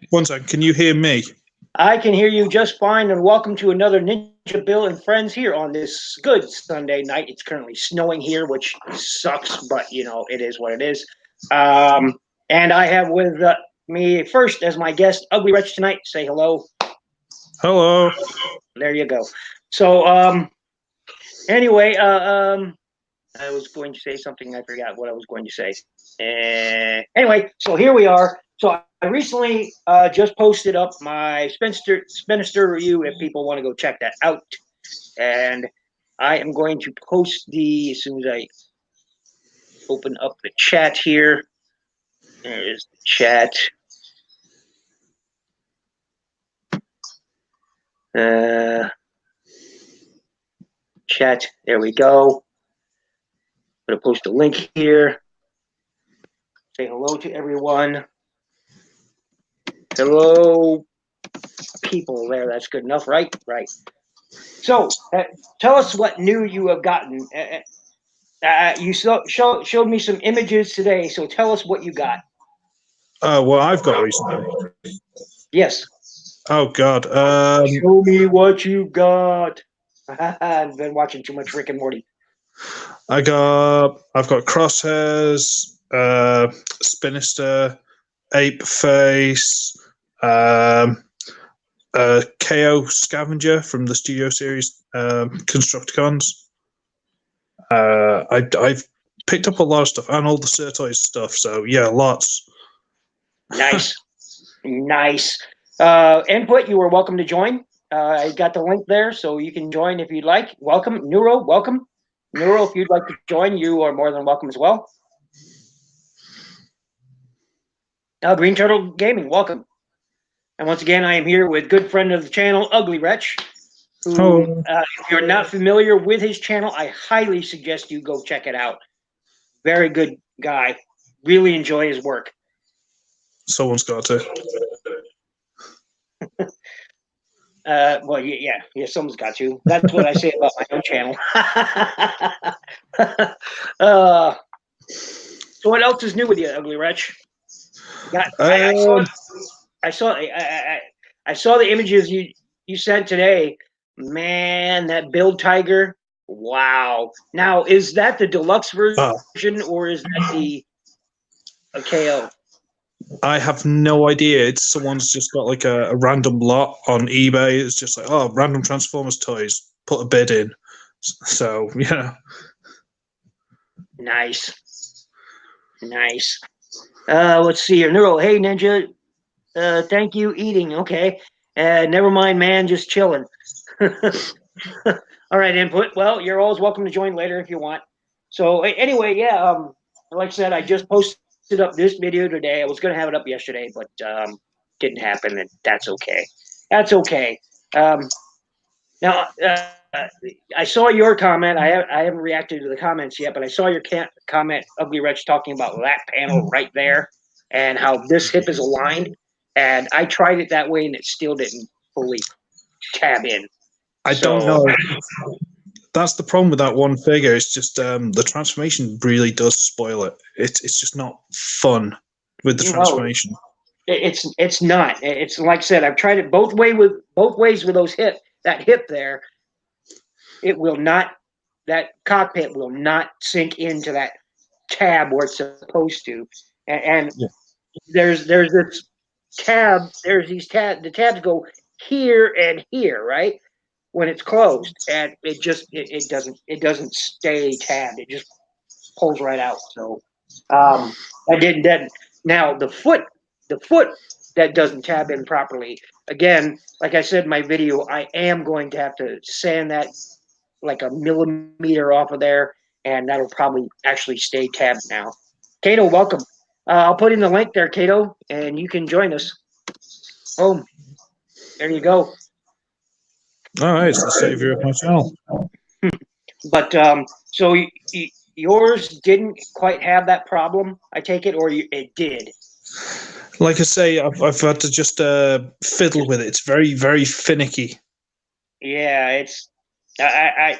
One second, can you hear me? I can hear you just fine, and welcome to another Ninja Bill and Friends here on this good Sunday night. It's currently snowing here, which sucks, but it is what it is. And I have with me first as my guest, Ugly Wretch tonight. Say hello. Hello. There you go. So, anyway, I was going to say something. I forgot what I was going to say. Anyway, so here we are. So I recently just posted up my Spinster review if people want to go check that out. And I am going to post as soon as I open up the chat here. There's the chat. Chat, there we go. I'm going to post a link here. Say hello to everyone. Hello, people there. That's good enough, right? Right. So, tell us what new you have gotten. You showed me some images today, so tell us what you got. What I've got recently. Yes. Oh God. Show me what you got. I've been watching too much Rick and Morty. I've got Crosshairs, Spinister, Ape Face, KO Scavenger from the Studio Series Constructicons. I've picked up a lot of stuff and all the Surtoys stuff. So yeah, lots. Nice, nice. Input, you are welcome to join. I got the link there, so you can join if you'd like. Welcome, Neuro. Welcome, Neuro. If you'd like to join, you are more than welcome as well. Green Turtle Gaming, welcome. And once again, I am here with good friend of the channel, Ugly Wretch. Who, if you're not familiar with his channel, I highly suggest you go check it out. Very good guy. Really enjoy his work. Someone's got to. Well, yeah, someone's got to. That's what I say about my own channel. So what else is new with you, Ugly Wretch? I saw the images you sent today. Man, that Build Tiger. Wow. Now, is that the deluxe version or is that the KO? I have no idea. It's someone's just got like a random lot on eBay. It's just like, oh, random Transformers toys. Put a bid in. So, yeah. Nice. Let's see here. Neuro, hey, Ninja. Thank you, eating. Okay. Never mind, man. Just chilling. All right, Input. Well, you're always welcome to join later if you want. So anyway, yeah. Like I said, I just posted up this video today. I was going to have it up yesterday, but didn't happen, and that's okay. That's okay. Now, I saw your comment. I haven't reacted to the comments yet, but I saw your comment, Ugly Wretch, talking about that panel right there and how this hip is aligned. And I tried it that way, and it still didn't fully tab in. I don't know. That's the problem with that one figure. It's just the transformation really does spoil it. It's just not fun with the transformation. It's not. It's like I said. I've tried it both ways with that hip there. It will not. That cockpit will not sink into that tab where it's supposed to. And yeah. there's this tab. There's these tabs. The tabs go here and here, right? When it's closed, and it doesn't stay tabbed. It just pulls right out. So I didn't. That now the foot that doesn't tab in properly. Again, like I said in my video, I am going to have to sand that like a millimeter off of there, and that'll probably actually stay tabbed now. Kato, welcome. I'll put in the link there, Kato, and you can join us. Boom. There you go. All right, it's the savior of my channel. But so yours didn't quite have that problem, I take it, or it did? Like I say, I've had to just fiddle with it. It's very, very finicky. Yeah, it's. I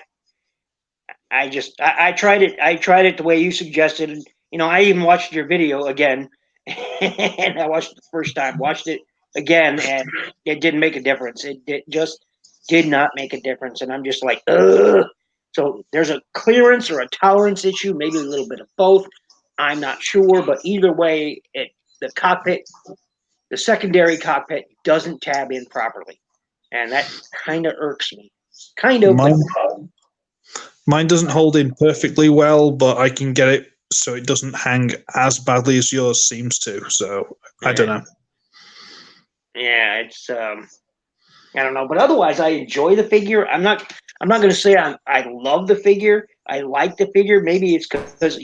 tried it. I tried it the way you suggested. I even watched your video again, and I watched it the first time, watched it again, and it didn't make a difference. It just did not make a difference, and I'm just like, ugh. So there's a clearance or a tolerance issue, maybe a little bit of both. I'm not sure, but either way, the cockpit, the secondary cockpit, doesn't tab in properly, and that kind of irks me. Kind of, but Mine doesn't hold in perfectly well, but I can get it so it doesn't hang as badly as yours seems to. So I don't know. yeah, it's I don't know, but otherwise, I enjoy the figure. I'm not going to say I love the figure. I like the figure. Maybe it's because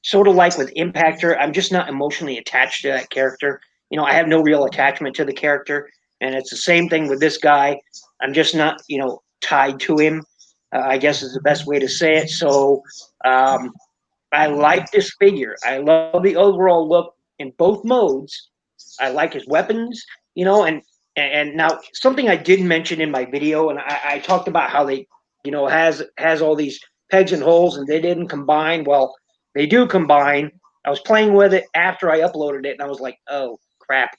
sort of like with Impactor, I'm just not emotionally attached to that character. I have no real attachment to the character, and it's the same thing with this guy. I'm just not tied to him. I guess is the best way to say it. So I like this figure. I love the overall look in both modes. I like his weapons, and now something I didn't mention in my video, and I talked about how they, has all these pegs and holes, and they didn't combine. Well, they do combine. I was playing with it after I uploaded it, and I was like, oh crap,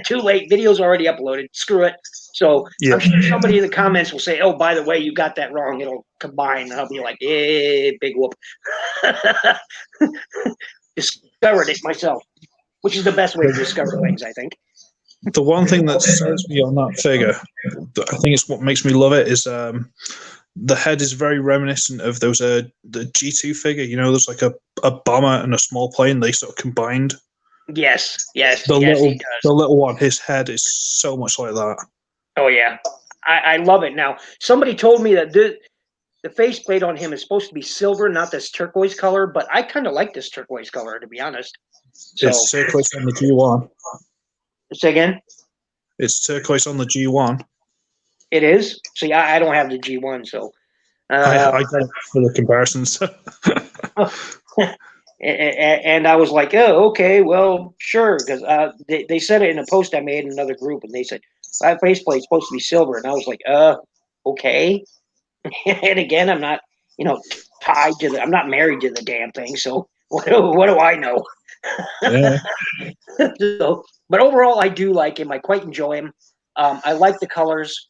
too late. Video's already uploaded. Screw it. So Yeah. I'm sure somebody in the comments will say, oh, by the way, you got that wrong. It'll combine. And I'll be like, big whoop. Discovered it myself, which is the best way to discover things, I think. The one thing that sells me on that figure, I think it's what makes me love it, is the head is very reminiscent of those the G2 figure. There's like a bomber and a small plane. They sort of combined. Yes, He does. The little one, his head is so much like that. Oh yeah, I love it. Now somebody told me that the faceplate on him is supposed to be silver, not this turquoise color. But I kind of like this turquoise color, to be honest. So It's turquoise on the G1. say again. It's turquoise on the G1. It is. See, I don't have the G1, so I got it for the comparisons. and I was like, oh, okay, well, sure, because they said it in a post I made in another group, and they said that faceplate's supposed to be silver, and I was like, okay. And again, I'm not, tied to I'm not married to the damn thing, so what do I know? Yeah. So, but overall, I do like him. I quite enjoy him. I like the colors.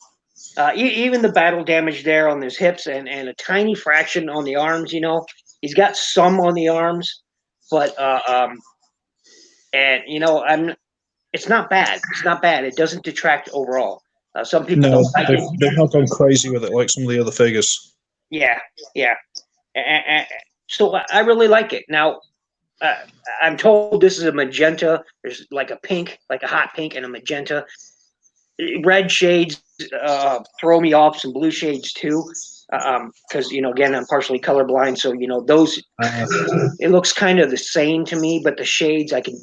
Even the battle damage there on his hips and a tiny fraction on the arms. He's got some on the arms, but and I'm. It's not bad. It's not bad. It doesn't detract overall. Some people No, don't like it. they've not gone crazy with it like some of the other figures. Yeah, yeah. So I really like it. Now, I'm told this is a magenta. There's like a pink, like a hot pink, and a magenta. Red shades throw me off. Some blue shades too, because again, I'm partially colorblind. So those. It looks kind of the same to me, but the shades I can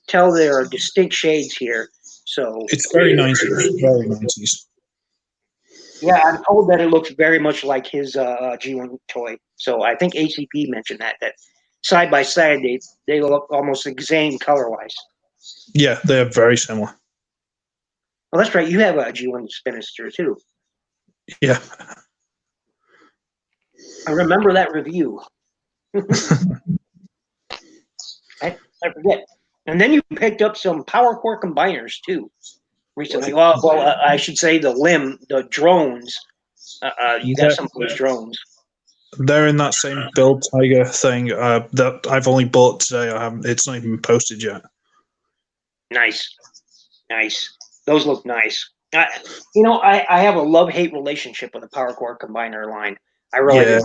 tell there are distinct shades here. So it's very 90s. Very 90s. Yeah, I'm told that it looks very much like his G1 toy. So I think ACP mentioned that side by side they look almost the same color wise. Yeah, they're very similar. Well, that's right. You have a G1 Spinister too. Yeah. I remember that review. I forget. And then you picked up some Power Core combiners too recently. Well, I should say the drones. You got some of those drones. They're in that same build tiger thing that I've only bought today. It's not even posted yet. Nice. Those look nice. I have a love-hate relationship with the Power Core combiner line. I really do.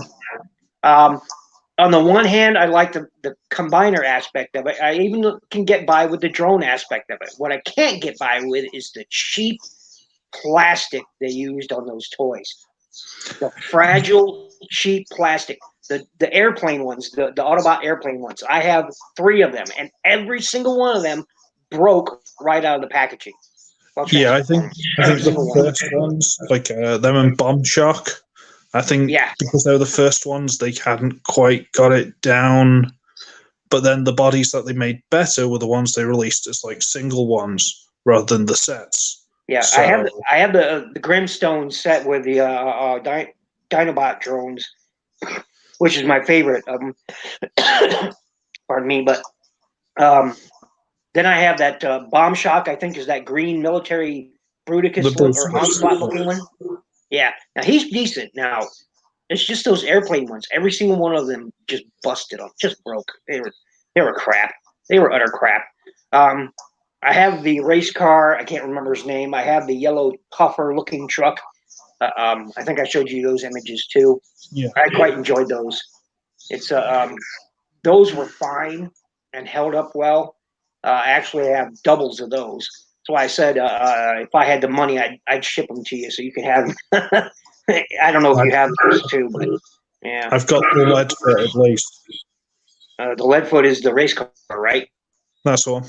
On the one hand, I like the combiner aspect of it. I even can get by with the drone aspect of it. What I can't get by with is the cheap plastic they used on those toys. The fragile, cheap plastic. The airplane ones, the Autobot airplane ones. I have 3 of them, and every single one of them broke right out of the packaging. Yeah, I think the first ones, like them and Bomb Shock, I think because they were the first ones, they hadn't quite got it down. But then the bodies that they made better were the ones they released as like single ones rather than the sets. Yeah, so, I have the Grimstone set with the Dinobot drones, which is my favorite. Pardon me, but Then I have that Bomb Shock, I think is that green military Bruticus or Onslaught looking one. Yeah. Now he's decent. Now it's just those airplane ones. Every single one of them just busted them, just broke. They were crap. They were utter crap. I have the race car. I can't remember his name. I have the yellow puffer looking truck. I think I showed you those images too. Yeah. I quite enjoyed those. It's those were fine and held up well. I actually have doubles of those. That's why I said if I had the money, I'd ship them to you so you could have them. I don't know if you have those too, but yeah. I've got the lead foot at least. The lead foot is the race car, right? That's the one.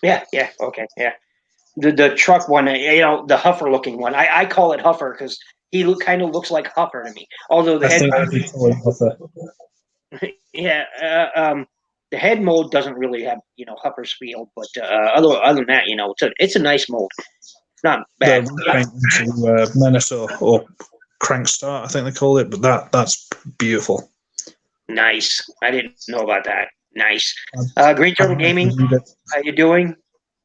Yeah, okay, yeah. The truck one, the Huffer looking one. I call it Huffer because he kind of looks like Huffer to me. Although the head mold, yeah, the head mold doesn't really have Huffer's feel, but other than that, it's a nice mold. It's not bad. The Menace or Crank Start, I think they call it, but that's beautiful. Nice. I didn't know about that. Nice. Green Turtle Gaming, how you doing?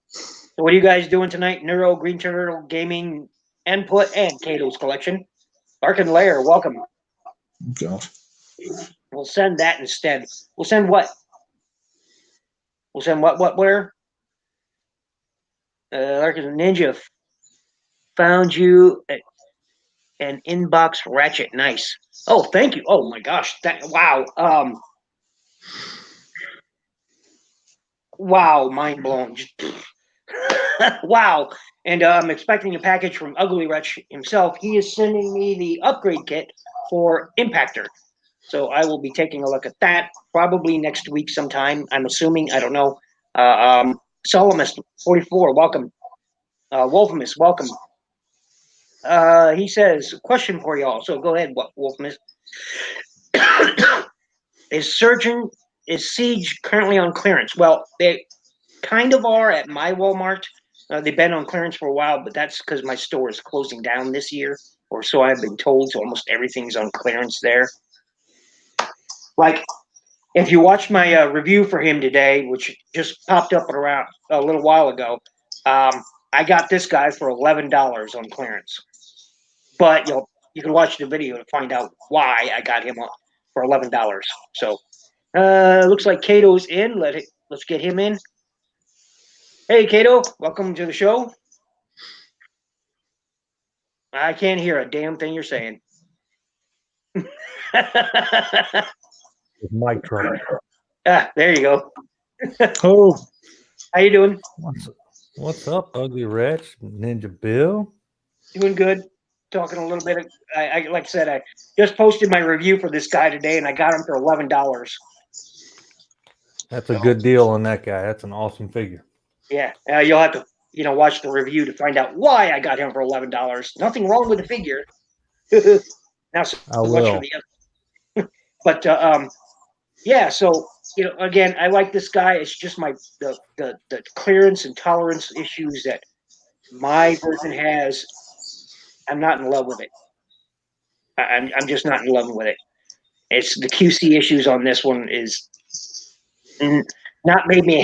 So what are you guys doing tonight? Neuro, Green Turtle Gaming, Input, and Cato's Collection. Larkin Lair, welcome. God. We'll send that instead. We'll send what? We'll send what, where? Larkin Ninja found you an inbox ratchet. Nice. Oh, thank you. Oh my gosh. Wow. Wow, mind blown. Wow. And I'm expecting a package from Ugly Wretch himself. He is sending me the upgrade kit for Impactor. So I will be taking a look at that probably next week sometime. I'm assuming. I don't know. Solomist 44, welcome. Wolfmus, welcome. He says, question for y'all. So go ahead, Wolfmus. Is Siege currently on clearance? Well, they kind of are at my Walmart. They've been on clearance for a while, but that's because my store is closing down this year, or so I've been told. So almost everything's on clearance there. Like, if you watched my review for him today, which just popped up around a little while ago, I got this guy for $11 on clearance. But you can watch the video to find out why I got him for $11. So looks like Cato's in. Let's get him in. Hey, Cato, welcome to the show. I can't hear a damn thing you're saying. Mic trouble. There you go. Oh, how you doing? What's up, Ugly Wretch? NinjaBill? Doing good. Talking a little bit. I like I said, I just posted my review for this guy today, and I got him for $11. That's a good deal on that guy. That's an awesome figure. Yeah, you'll have to watch the review to find out why I got him for $11. Nothing wrong with the figure. Now so much for the other. But yeah. So again, I like this guy. It's just the clearance and tolerance issues that my version has. I'm not in love with it. I'm just not in love with it. It's the QC issues on this one is not made me a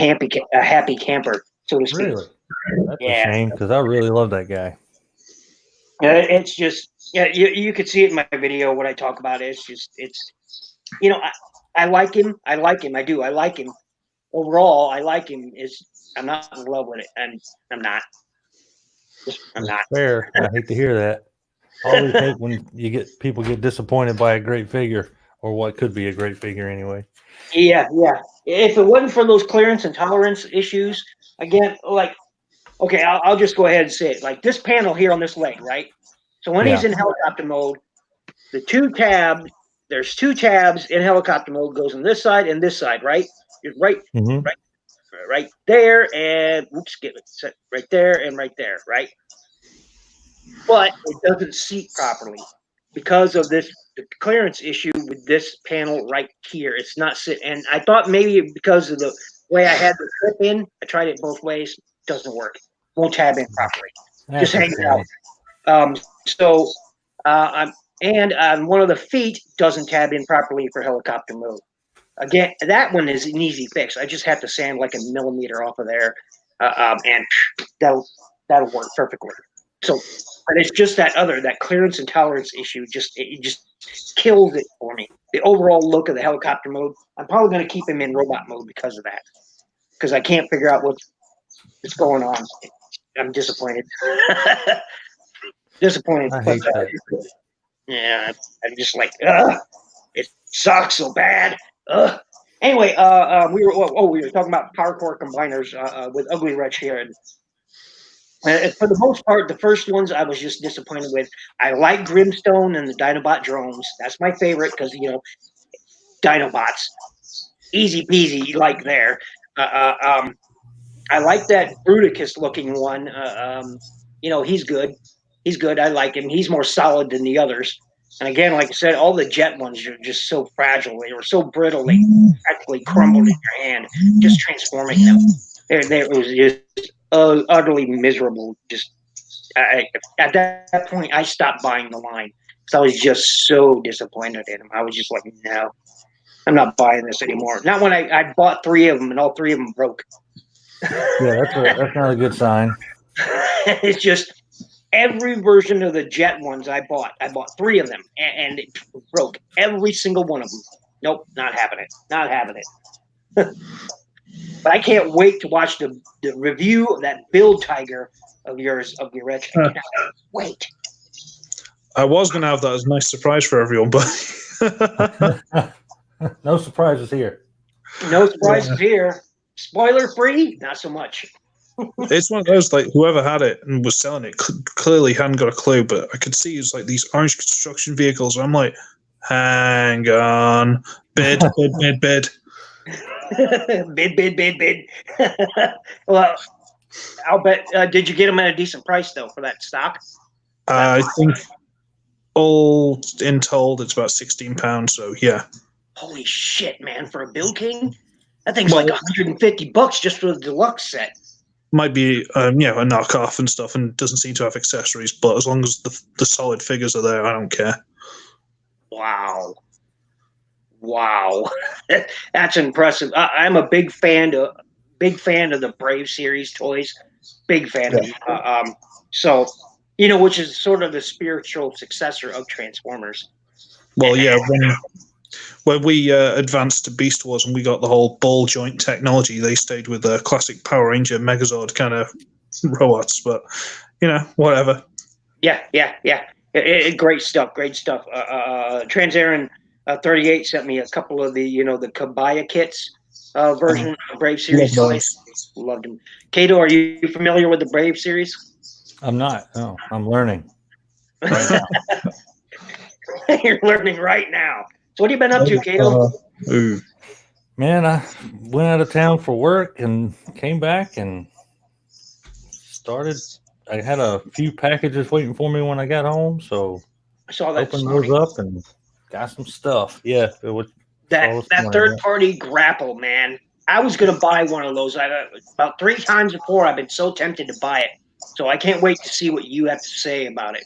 happy camper, so to speak. Really? That's a shame because I really love that guy. It's just you could see it in my video when I talk about it. It's I like him. I do. I like him. Overall, I like him. I'm not in love with it, and I'm not. I'm not. Fair. I hate to hear that. I always hate when people get disappointed by a great figure or what could be a great figure anyway. Yeah. If it wasn't for those clearance and tolerance issues, again, okay, I'll just go ahead and say it. Like this panel here on this leg, right? So when he's in helicopter mode, there's two tabs in helicopter mode, goes on this side and this side, right? Right there, and get it set right there and right there, right? But it doesn't seat properly because of the clearance issue with this panel right here. It's not sit, and I thought maybe because of the way I had the clip in, I tried it both ways. Doesn't work. Won't tab in properly. Just hangs out. And one of the feet doesn't tab in properly for helicopter mode. Again, that one is an easy fix. I just have to sand like a millimeter off of there, and that'll work perfectly. So, but it's just that clearance and tolerance issue. It just kills it for me. The overall look of the helicopter mode. I'm probably going to keep him in robot mode because of that. Because I can't figure out what's going on. I'm disappointed. Disappointed. I hate that. Yeah, I'm just like, it sucks so bad. Anyway, we were talking about power core combiners with Ugly Wretch here, and for the most part, the first ones I was just disappointed with. I like Grimstone and the Dinobot drones. That's my favorite because Dinobots, easy peasy, like there. I like that Bruticus looking one. He's good. He's good. I like him. He's more solid than the others. And again, like I said, all the jet ones are just so fragile. They were so brittle, they practically crumbled in your hand, just transforming them. It was just utterly miserable. Just at that point, I stopped buying the line because I was just so disappointed in them. I was just like, no, I'm not buying this anymore. Not when I bought 3 of them and all 3 of them broke. Yeah, that's not a good sign. It's just every version of the jet ones I bought 3 of them, and it broke every single one of them. Nope, not having it. Not having it. But I can't wait to watch the review of that Build Tiger of yours, of your Rich. I cannot wait. I was going to have that as a nice surprise for everyone, but no surprises here. No surprises here. Spoiler free, not so much. It's one of those, like, whoever had it and was selling it clearly hadn't got a clue, but I could see it's like these orange construction vehicles. I'm like, hang on, bid. bid. Well, I'll bet. Did you get them at a decent price though for that stock? I think all in told, it's about £16. So yeah. Holy shit, man! For a Build King, that thing's like $150 just for the deluxe set. Might be a knockoff and stuff, and doesn't seem to have accessories, but as long as the solid figures are there, I don't care. Wow, that's impressive. I'm a big fan of the Brave series toys. Big fan of them. So, which is sort of the spiritual successor of Transformers. Well, yeah, when we advanced to Beast Wars and we got the whole ball joint technology, they stayed with the classic Power Ranger Megazord kind of robots, but whatever. Yeah. Great stuff. Transarin 38 sent me a couple of the Kabaya kits version of Brave series. Loved them. Kato, are you familiar with the Brave series? I'm not. No, I'm learning. Right now. You're learning right now. So what have you been up to, Kato? Man, I went out of town for work and came back and started. I had a few packages waiting for me when I got home, so I saw that. Opened those up and got some stuff. Yeah, it was that third-party grapple, man. I was gonna buy one of those. About 3 times before, I've been so tempted to buy it. So I can't wait to see what you have to say about it.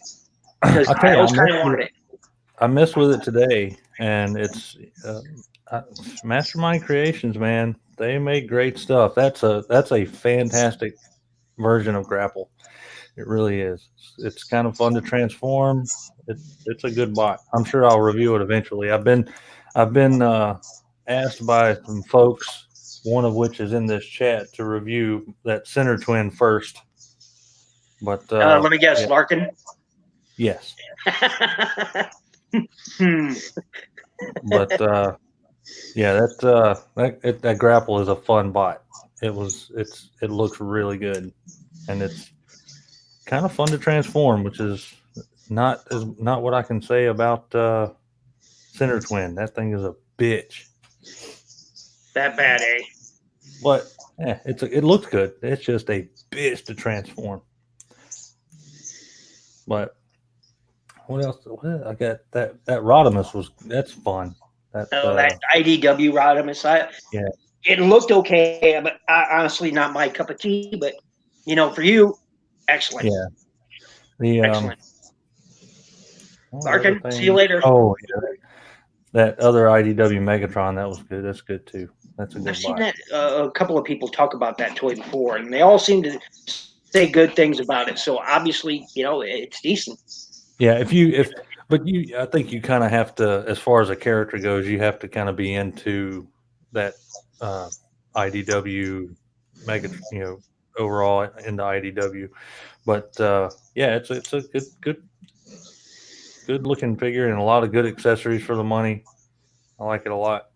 Because I always kind of wanted it. I messed with it today, and it's Mastermind Creations, man. They make great stuff. That's a fantastic version of grapple. It really is. It's kind of fun to transform. It's a good bot. I'm sure I'll review it eventually. I've been asked by some folks, one of which is in this chat, to review that Center Twin first. But let me guess, Larkin. Yes. But that grapple is a fun bot. It looks really good, and it's kind of fun to transform, which is not what I can say about Center Twin. That thing is a bitch. That bad, eh? But it looks good. It's just a bitch to transform. But what else? I got that Rodimus that's fun. That IDW Rodimus. It looked okay, but honestly, not my cup of tea. But for you, excellent. Yeah, excellent. Larkin, see you later. Oh, yeah. That other IDW Megatron, that was good. That's good too. That's a good I've seen buy. that a couple of people talk about that toy before, and they all seem to say good things about it. So obviously, it's decent. Yeah, I think you kind of have to, as far as a character goes, you have to kind of be into that IDW mega, overall into IDW. But yeah, it's a good looking figure and a lot of good accessories for the money. I like it a lot.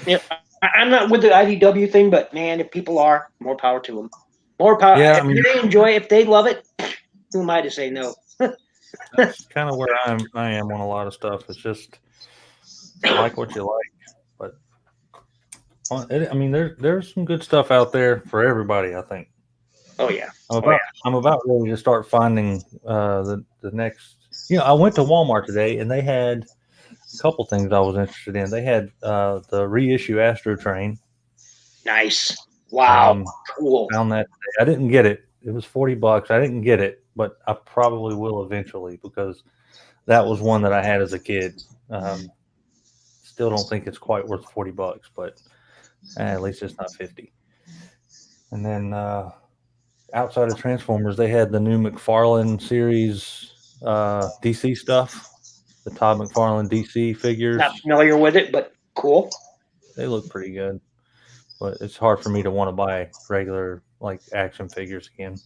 Yeah, I'm not with the IDW thing, but man, if people are, more power to them. More power. Yeah, if they enjoy it, if they love it, who am I to say no? That's kind of where I am on a lot of stuff. It's just like what you like, but there's some good stuff out there for everybody. I think. Oh yeah. I'm about ready to start finding the next. I went to Walmart today and they had a couple things I was interested in. They had the reissue Astro Train. Nice. Wow. Cool. Found that today. I didn't get it. It was $40. I didn't get it, but I probably will eventually because that was one that I had as a kid. Still don't think it's quite worth $40, but at least it's not 50. And then outside of Transformers, they had the new McFarlane series DC stuff, the Todd McFarlane DC figures. Not familiar with it, but cool. They look pretty good, but it's hard for me to want to buy regular action figures again.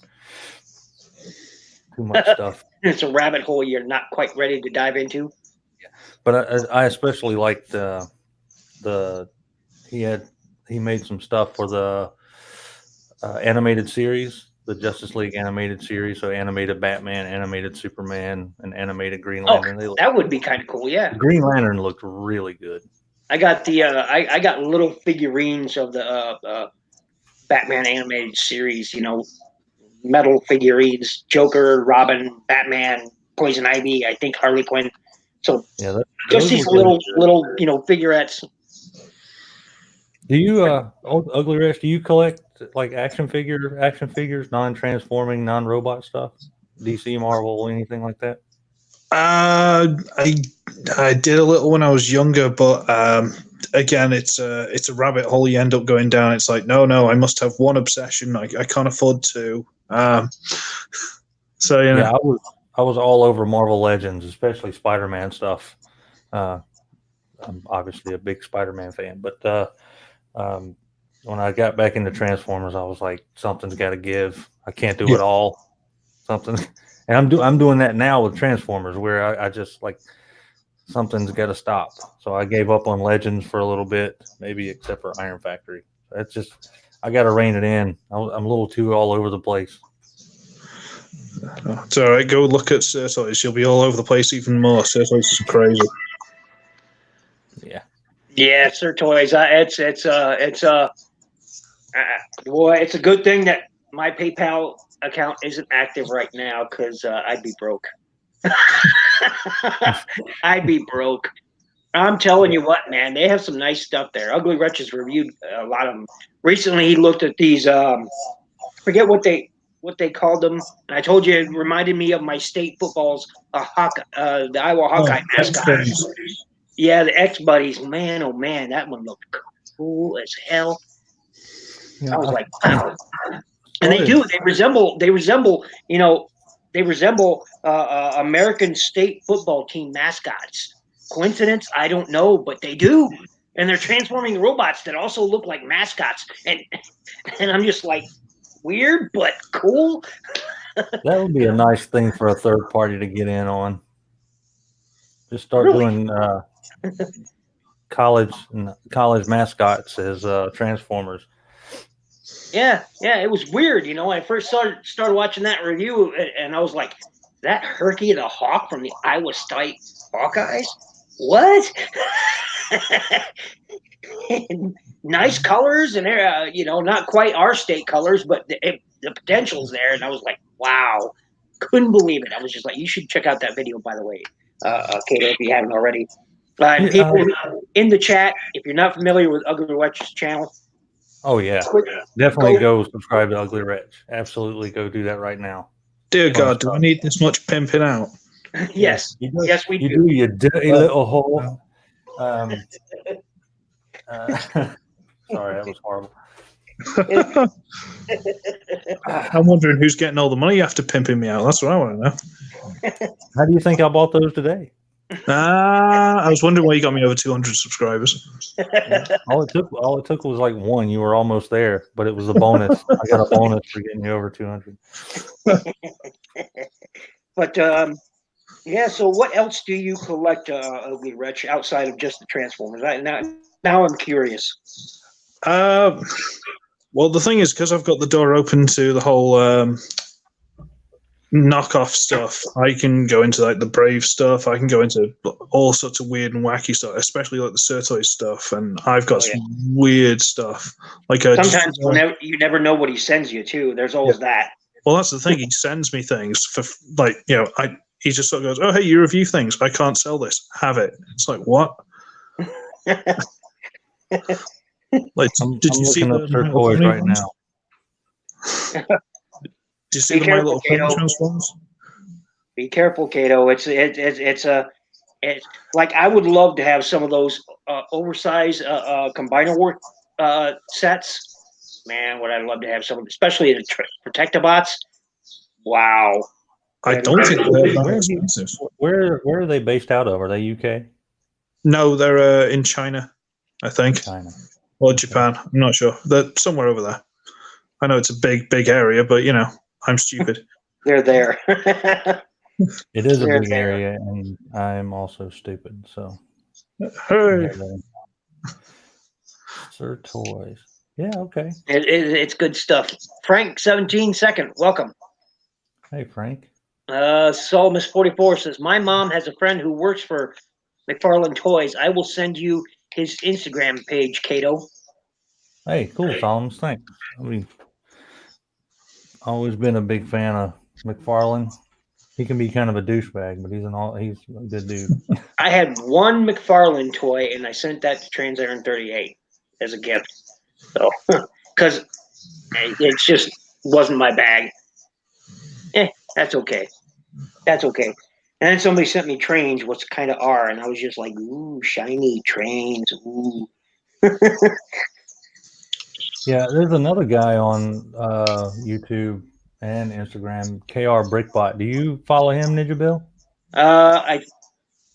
Too much stuff. It's a rabbit hole you're not quite ready to dive into. Yeah. But I especially liked he made some stuff for the animated series, the Justice League animated series. So animated Batman, animated Superman, and animated Green Lantern. That would be kind of cool. Yeah. Green Lantern looked really good. I got the I got little figurines of the Batman animated series. Metal figurines: Joker, Robin, Batman, Poison Ivy. I think Harley Quinn. So yeah, just these little figurettes. Do you Ugly Rich? Do you collect action figures, non-transforming, non-robot stuff? DC, Marvel, anything like that? I did a little when I was younger, but again, it's a rabbit hole you end up going down. It's like no, I must have one obsession. I can't afford two. So yeah, I was all over Marvel Legends, especially Spider-Man stuff. I'm obviously a big Spider-Man fan, but when I got back into Transformers, I was like, something's got to give. I can't do it all. Something, and I'm doing that now with Transformers, where I just something's got to stop. So I gave up on Legends for a little bit, maybe except for Iron Factory. That's just I got to rein it in. I'm a little too all over the place. It's all right. Go look at Sertoys. You'll be all over the place even more. Sertoys is crazy. Yeah. Yeah, Sertoys. Boy, it's a good thing that my PayPal account isn't active right now because I'd be broke. I'd be broke. I'm telling you what, man, they have some nice stuff there. Ugly Wretch has reviewed a lot of them. Recently, he looked at these. Forget what they called them. And I told you it reminded me of my state football's the Iowa Hawkeye mascot. Yeah, the X Buddies. Man, oh man, that one looked cool as hell. Yeah, I was like, wow. And they do. They resemble. American state football team mascots. Coincidence? I don't know, but they do. And they're transforming robots that also look like mascots. And I'm just like, weird, but cool. That would be a nice thing for a third party to get in on. Just start doing college mascots as Transformers. Yeah, it was weird. When I first started watching that review, and I was like, that Herky the Hawk from the Iowa State Hawkeyes? What? Nice colors, and they're not quite our state colors, but the potential's there. And I was like, wow, couldn't believe it. I was just like, you should check out that video, by the way, Kato, if you haven't already. And people in the chat, if you're not familiar with Ugly Wretch's channel. Oh yeah, definitely go subscribe to Ugly Wretch. Absolutely, go do that right now. Dear God, do I need this much pimping out? Yes. You do, Yes, we you do. do, you dirty little hole. Sorry, that was horrible. I'm wondering who's getting all the money after pimping me out. That's what I want to know. How do you think I bought those today? I was wondering why you got me over 200 subscribers. All it took was like one. You were almost there, but it was a bonus. I got a bonus for getting you over 200. But yeah. So what else do you collect, Ugly Wretch, outside of just the Transformers? Now I'm curious. Well, the thing is, because I've got the door open to the whole knockoff stuff, I can go into like the Brave stuff. I can go into all sorts of weird and wacky stuff, especially like the Surtoy stuff. And I've got some weird stuff. Like sometimes you never know what he sends you too. There's always that. Well, that's the thing. He sends me things for like he just sort of goes, "Oh, hey, you review things. I can't sell this. Have it." It's like, what? Like, did you see the toys right now? Did you see the My Little Pony Transformers? Be careful, Kato. It's like I would love to have some of those oversized Combiner War sets. Man, would I love to have some, especially the Protectobots. Wow. I don't think they're that expensive. Where are they based out of? Are they UK? No, they're in China, I think. China. Or Japan. I'm not sure. They're somewhere over there. I know it's a big area, but I'm stupid. They're there. It is a big area, and I'm also stupid. So, hey, Sir Toys. Yeah, okay. It's good stuff. Frank 17 second. Welcome. Hey, Frank. Solmus 44 says, my mom has a friend who works for McFarlane Toys. I will send you his Instagram page, Kato. Hey, cool, Solmus. Thanks. I mean, always been a big fan of McFarlane. He can be kind of a douchebag, but he's a good dude. I had one McFarlane toy, and I sent that to Trans Aaron 38 as a gift. So, because it just wasn't my bag. That's okay. That's okay. And then somebody sent me Trains, what's kind of R, and I was just like, ooh, shiny Trains, ooh. Yeah, there's another guy on YouTube and Instagram, KR Brickbot. Do you follow him, NinjaBill?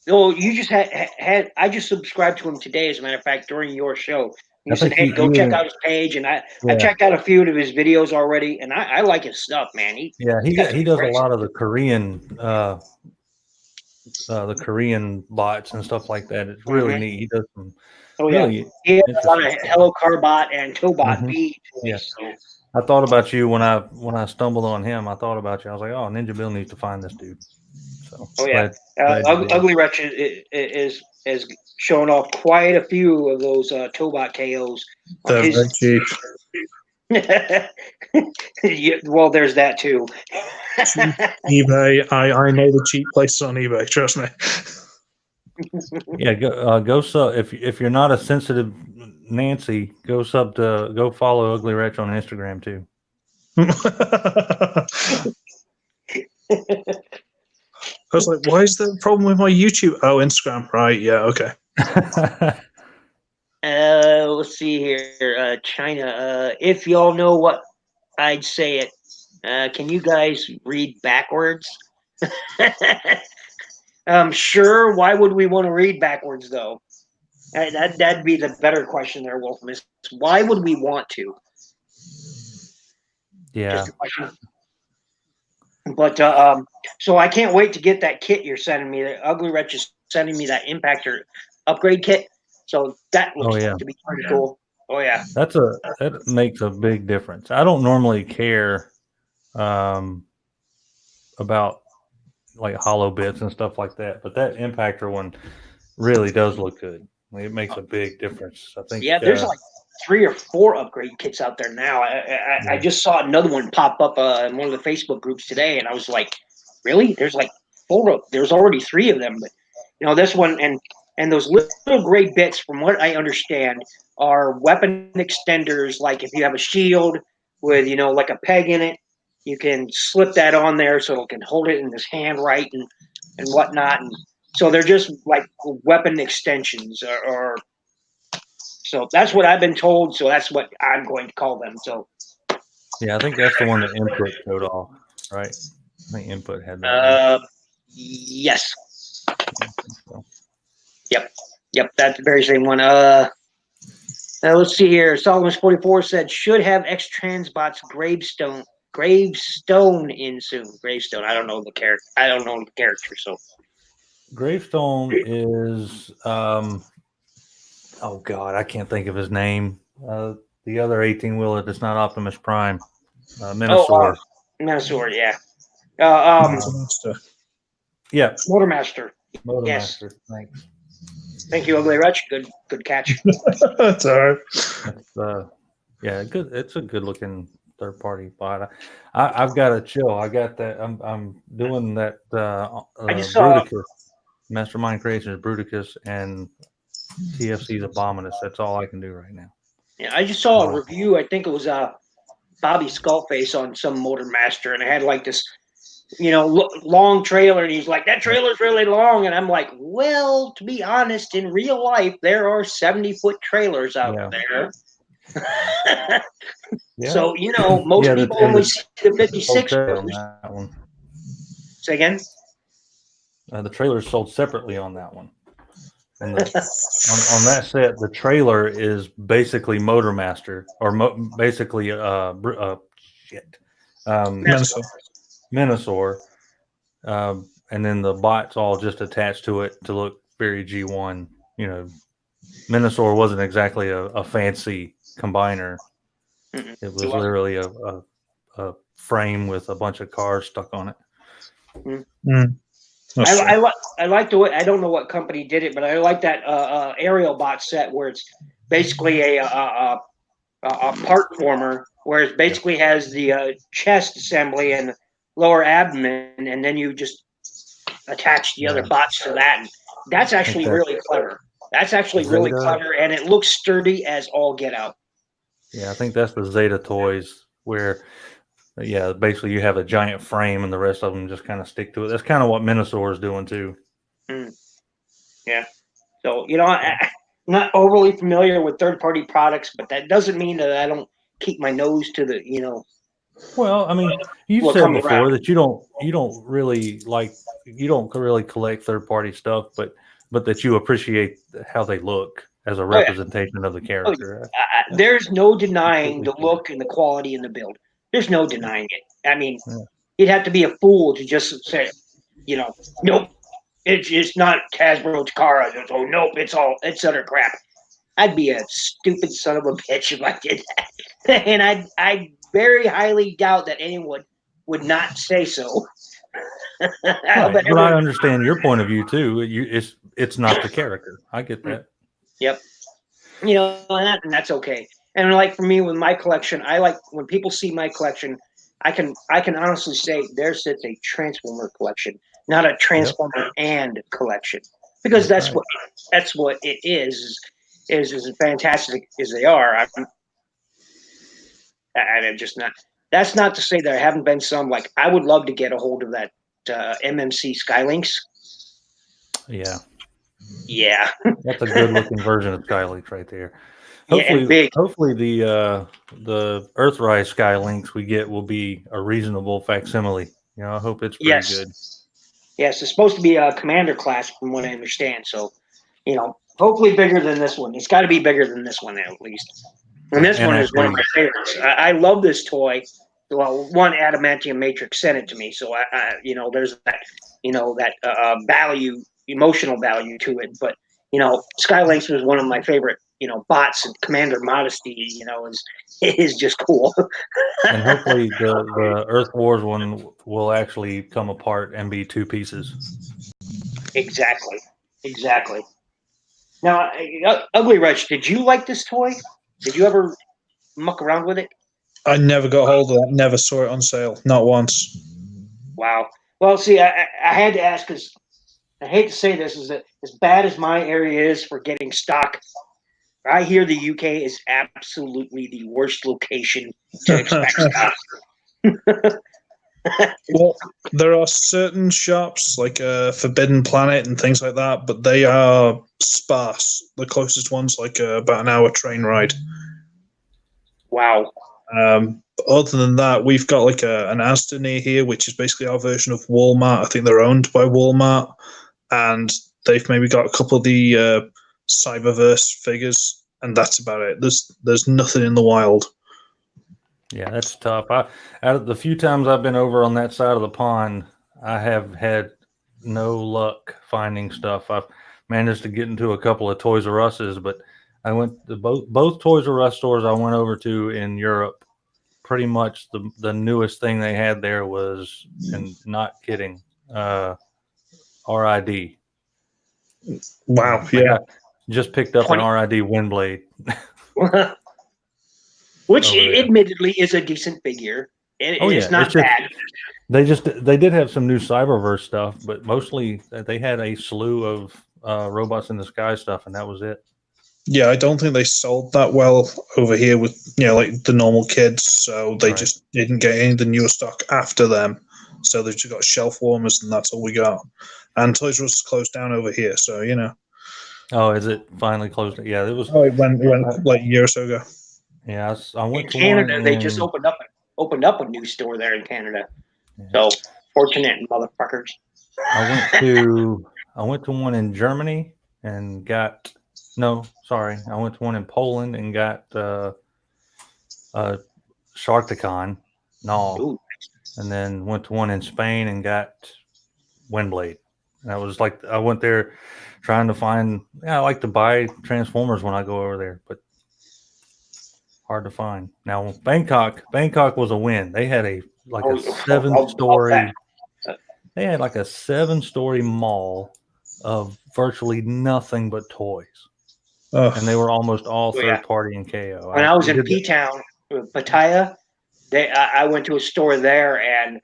You just had I just subscribed to him today, as a matter of fact, during your show. You said, hey, go check out his page, and I checked out a few of his videos already, and I like his stuff, man. He does a lot of the Korean bots and stuff like that. It's really neat. He does some. He has a lot of Hello Carbot and Tobot beads. Yeah. So. I thought about you when I stumbled on him. I thought about you. I was like, oh, NinjaBill needs to find this dude. So, Ugly Wretch is showing off quite a few of those Tobot KOs. They're very cheap. Well, there's that too. eBay. I know the cheap places on eBay. Trust me. Yeah, go sub if you're not a sensitive Nancy. Go follow Ugly Wretch on Instagram too. I was like, why is there a problem with my YouTube? Oh, Instagram. Right. Yeah. Okay. Let's see here. China. If y'all know what I'd say it. Can you guys read backwards? Sure. Why would we want to read backwards, though? That'd be the better question there, Wolfmas. Why would we want to? Yeah. Just a question. But so I can't wait to get that kit you're sending me. The Ugly Wretch is sending me that Impactor upgrade kit. So that looks to be pretty cool. Oh yeah. That makes a big difference. I don't normally care about like hollow bits and stuff like that, but that Impactor one really does look good. It makes a big difference. I think. Yeah, there's like 3 or 4 upgrade kits out there now. I just saw another one pop up in one of the Facebook groups today, and I was like, really? There's like 4. There's already 3 of them, but this one and those little gray bits, from what I understand, are weapon extenders. Like if you have a shield with like a peg in it, you can slip that on there so it can hold it in this hand right, and whatnot, and so they're just like weapon extensions, or so that's what I've been told. So that's what I'm going to call them. So Yeah, I think that's the one that Input showed off, right? I think Input had that one. Yes. So. Yep, that's the very same one. Let's see here. Solomon's 44 said should have X Transbots gravestone in soon. Gravestone. I don't know the character. So Gravestone is oh god, I can't think of his name. The other 18-wheeler that's not Optimus Prime. Minosaur. Minosaur, yeah. Motormaster. Yeah. Motormaster. Motormaster. Yes. Thanks. Thank you, Ugly Rich. Good catch. That's all right. Yeah, good. It's a good looking third party bot. I've got a chill. I got that. I'm doing that. I just saw Bruticus, Mastermind Creations, Bruticus, and TFC's Abominus. That's all I can do right now. Yeah, I just saw a review. I think it was Bobby Skullface on some Motormaster, and it had like this, long trailer, and he's like, that trailer's really long, and I'm like, well, to be honest, in real life, there are 70-foot trailers out there. Yeah. So most people only see the 56 on that one. Say again. The trailer is sold separately on that one. And on that set, the trailer is basically Motormaster, or basically Minosaur. And then the bot's all just attached to it to look very G1. Minosaur wasn't exactly a fancy combiner. It was literally a frame with a bunch of cars stuck on it. I like the way, I don't know what company did it, but I like that aerial bot set where it's basically a part former, where it basically has the chest assembly and lower abdomen, and then you just attach the other bots to that. And that's actually really clever. That's actually really clever, and it looks sturdy as all get out. Yeah, I think that's the Zeta toys where, basically you have a giant frame and the rest of them just kind of stick to it. That's kind of what Minosaur is doing too. Yeah. So, I'm not overly familiar with third-party products, but that doesn't mean that I don't keep my nose to the, Well, I mean, you've said before that you don't really collect third-party stuff, but that you appreciate how they look as a representation of the character. There's no denying the look and the quality in the build. There's no denying it. I mean, you'd have to be a fool to just say, nope, it's not Hasbro Takara. Oh, nope, it's utter crap. I'd be a stupid son of a bitch if I did that. And I very highly doubt that anyone would not say so. But I understand your point of view too. It's not the character. I get that. Yep. And that's okay. And like for me with my collection, I like when people see my collection, I can honestly say there sits a Transformer collection, not a Transformer and collection, because that's what it is as fantastic as they are. I'm just not. That's not to say there haven't been some. Like I would love to get a hold of that MMC Skylinks. Yeah. Yeah. That's a good looking version of Skylinks right there. Hopefully the Earthrise Skylinks we get will be a reasonable facsimile. I hope it's pretty good. Yes, it's supposed to be a commander class from what I understand. So, hopefully bigger than this one. It's got to be bigger than this one at least. And this one is one of my favorites. I love this toy. Well, one Adamantium Matrix sent it to me, so I there's that, that value, emotional value to it. But Skylinks was one of my favorite, bots, and Commander Modesty, is just cool. And hopefully the Earth Wars one will actually come apart and be two pieces. Exactly. Now, Ugly Rich, did you like this toy? Did you ever muck around with it? I never got hold of that. Never saw it on sale. Not once. Wow. Well, see, I had to ask because I hate to say this, is that as bad as my area is for getting stock, I hear the UK is absolutely the worst location to expect stock. Well, there are certain shops like Forbidden Planet and things like that, but they are sparse. The closest one's like about an hour train ride. Wow. But other than that, we've got like an Asda near here, which is basically our version of Walmart. I think they're owned by Walmart, and they've maybe got a couple of the Cyberverse figures, and that's about it. There's nothing in the wild. Yeah, that's tough. Out of the few times I've been over on that side of the pond, I have had no luck finding stuff. I've managed to get into a couple of Toys R Us's, but I went to both Toys R Us stores I went over to in Europe. Pretty much the newest thing they had there was, and not kidding, RID. Wow, yeah. Just picked up 20. An RID Windblade. Which admittedly is a decent figure. It's not bad. They did have some new Cyberverse stuff, but mostly they had a slew of Robots in the Sky stuff, and that was it. Yeah, I don't think they sold that well over here with like the normal kids, so they just didn't get any of the newer stock after them. So they've just got shelf warmers, and that's all we got. And Toys R Us is closed down over here, so Oh, is it finally closed? Yeah, it was. Oh, it went like a year or so ago. Yeah, I went to Canada. They just opened up a new store there in Canada. Yeah. So fortunate motherfuckers. I went to one in Germany and got. No, sorry. I went to one in Poland and got Sharkticon, and then went to one in Spain and got Windblade. And I was like, I went there trying to find. Yeah, I like to buy Transformers when I go over there, but hard to find. Now Bangkok was a win. They had a 7-story. They had like a 7-story mall of virtually nothing but toys. And they were almost all third party in KO. When I was in P-Town, Pattaya, I went to a store there, and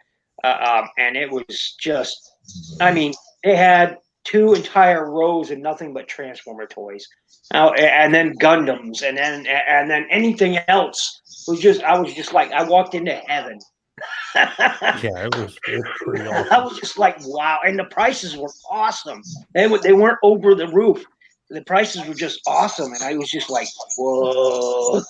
it was just, I mean, they had 2 entire rows of nothing but Transformer toys, and then Gundams, and then anything else was just, I was just like, I walked into heaven. Yeah, it was pretty awesome. I was just like, wow, and the prices were awesome. They weren't over the roof. The prices were just awesome, and I was just like, whoa.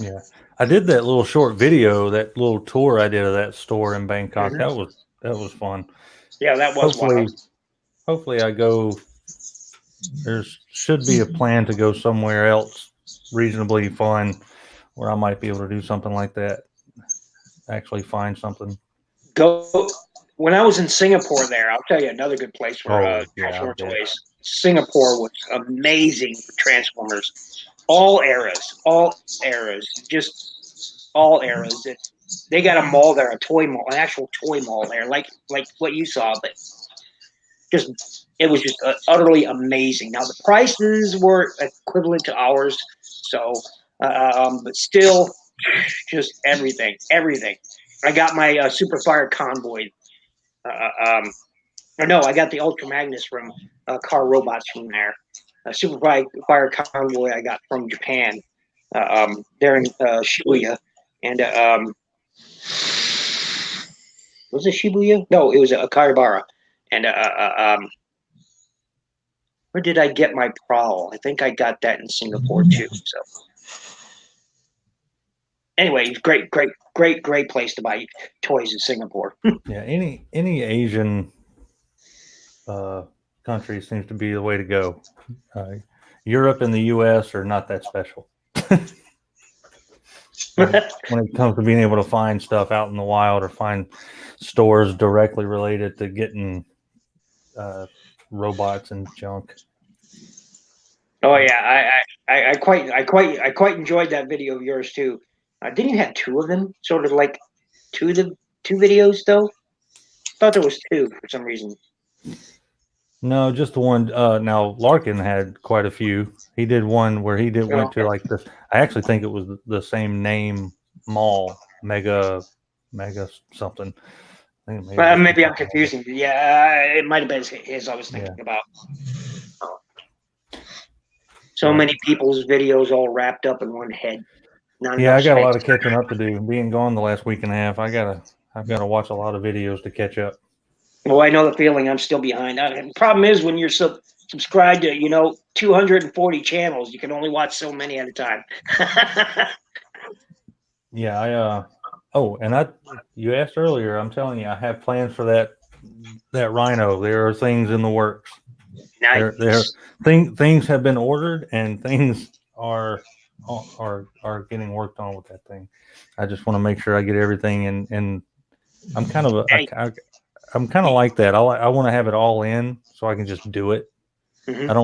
Yeah, I did that little short video, that little tour I did of that store in Bangkok. Mm-hmm. That was fun. Yeah, that was hopefully I go. There should be a plan to go somewhere else reasonably fun, where I might be able to do something like that. Actually find something. Go. When I was in Singapore there, I'll tell you another good place for Transformer toys. Singapore was amazing for Transformers. All eras, just all eras. They got a mall there, a toy mall, an actual toy mall there, like what you saw, but it was just utterly amazing. Now the prices were equivalent to ours, so but still, just everything. I got my Super Fire Convoy. I got the Ultra Magnus from Car Robots from there. Super Fire Convoy I got from Japan. There in Shibuya, and was it Shibuya? No, it was Akihabara. And where did I get my Prowl? I think I got that in Singapore too. So anyway, great place to buy toys in Singapore. Yeah, any Asian country seems to be the way to go. Europe and the US are not that special. When it comes to being able to find stuff out in the wild or find stores directly related to getting robots and junk. Oh yeah, I quite enjoyed that video of yours too. Didn't you have 2 of them? Sort of like 2 videos though. I thought there was 2 for some reason. No, just the one. Now Larkin had quite a few. He did one where he went to like this. I actually think it was the same name mall, Mega something. I think maybe I'm confusing. Yeah, it might have been his I was thinking about. So many people's videos all wrapped up in one head. I got a lot of catching up to do. Being gone the last week and a half, I I've got to watch a lot of videos to catch up. Well, I know the feeling. I'm still behind. The problem is when you're subscribed to 240 channels, you can only watch so many at a time. Yeah, you asked earlier. I'm telling you, I have plans for that rhino. There are things in the works. Nice. Things have been ordered, and things are getting worked on with that thing. I just want to make sure I get everything and I'm kind of I'm kind of like that. I want to have it all in so I can just do it. Mm-hmm. I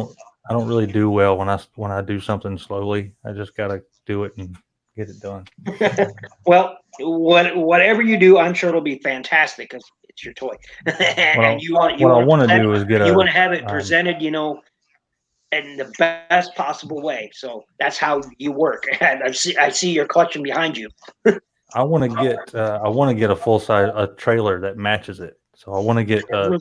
don't really do well when I do something slowly. I just got to do it and get it done. Well, whatever you do, I'm sure it'll be fantastic because it's your toy. And what I want to do is you want to have it presented, in the best possible way. So that's how you work. And I see your collection behind you. I want to get a full size trailer that matches it. So I want to get I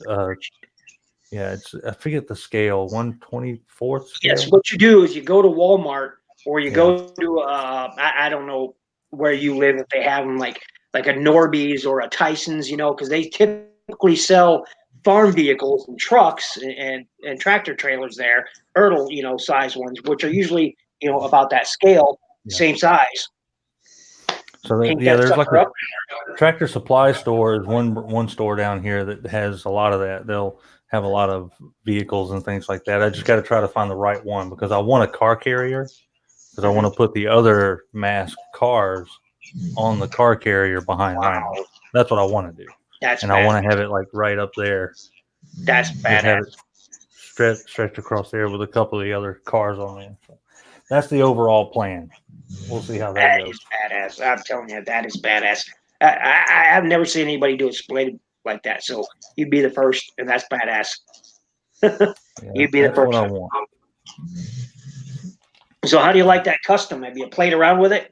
forget the scale, 1/24 scale. Yes, what you do is you go to Walmart or you go to I don't know where you live if they have them like a Norby's or a Tyson's, because they typically sell farm vehicles and trucks and tractor trailers there, Ertl, size ones, which are usually about that scale, same size. So there's like a Tractor Supply store is one store down here that has a lot of that. They'll have a lot of vehicles and things like that. I just got to try to find the right one because I want a car carrier because I want to put the other mask cars on the car carrier behind Rhino. That's what I want to do. I want to have it like right up there. That's badass. Have it stretched across there with a couple of the other cars on there. So that's the overall plan. We'll see how that goes. That is badass. I'm telling you, that is badass. I've never seen anybody do a split like that. So you'd be the first, and that's badass. You'd be the first. What I want. So how do you like that custom? Have you played around with it?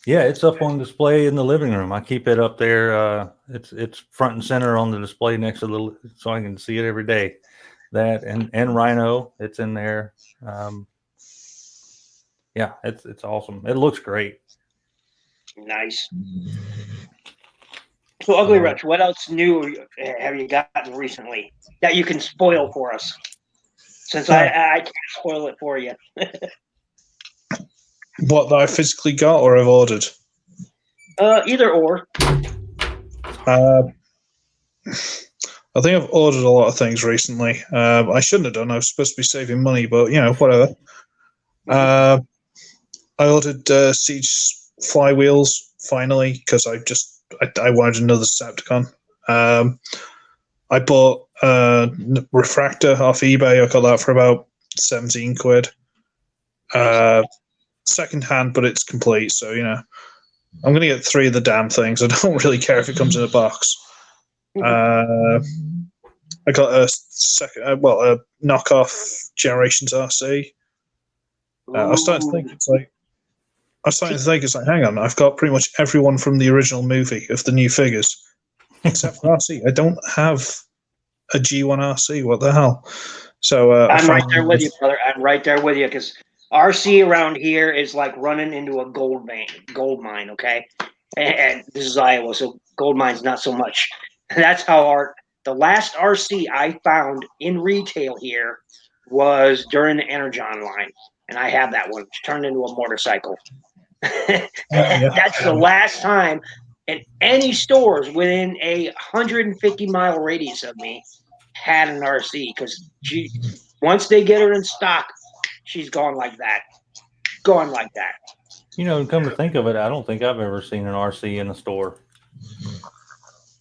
Yeah, it's up on display in the living room. I keep it up there. It's front and center on the display next to so I can see it every day. That and Rhino, it's in there. Yeah, it's awesome. It looks great. Nice. So, Ugly Rich, what else new have you gotten recently that you can spoil for us? Since I can't spoil it for you. What, that I physically got or I've ordered? Either or. I think I've ordered a lot of things recently. I shouldn't have done. I was supposed to be saving money, but whatever. I ordered Siege flywheels finally because I wanted another Decepticon. I bought Refractor off eBay. I got that for about 17 quid. Second hand, but it's complete. So I'm going to get 3 of the damn things. I don't really care if it comes in a box. I got a knockoff Generations RC. I was starting to think it's like, hang on, I've got pretty much everyone from the original movie of the new figures, except for RC. I don't have a G1 RC. What the hell? So I'm right there with you, brother. I'm right there with you because RC around here is like running into a gold mine. Okay, and this is Iowa, so gold mine's not so much. That's how the last RC I found in retail here was during the Energon line, and I have that one. It's turned into a motorcycle. That's the last time in any stores within a 150-mile radius of me had an RC because once they get her in stock, she's gone like that. Come to think of it, I don't think I've ever seen an RC in a store.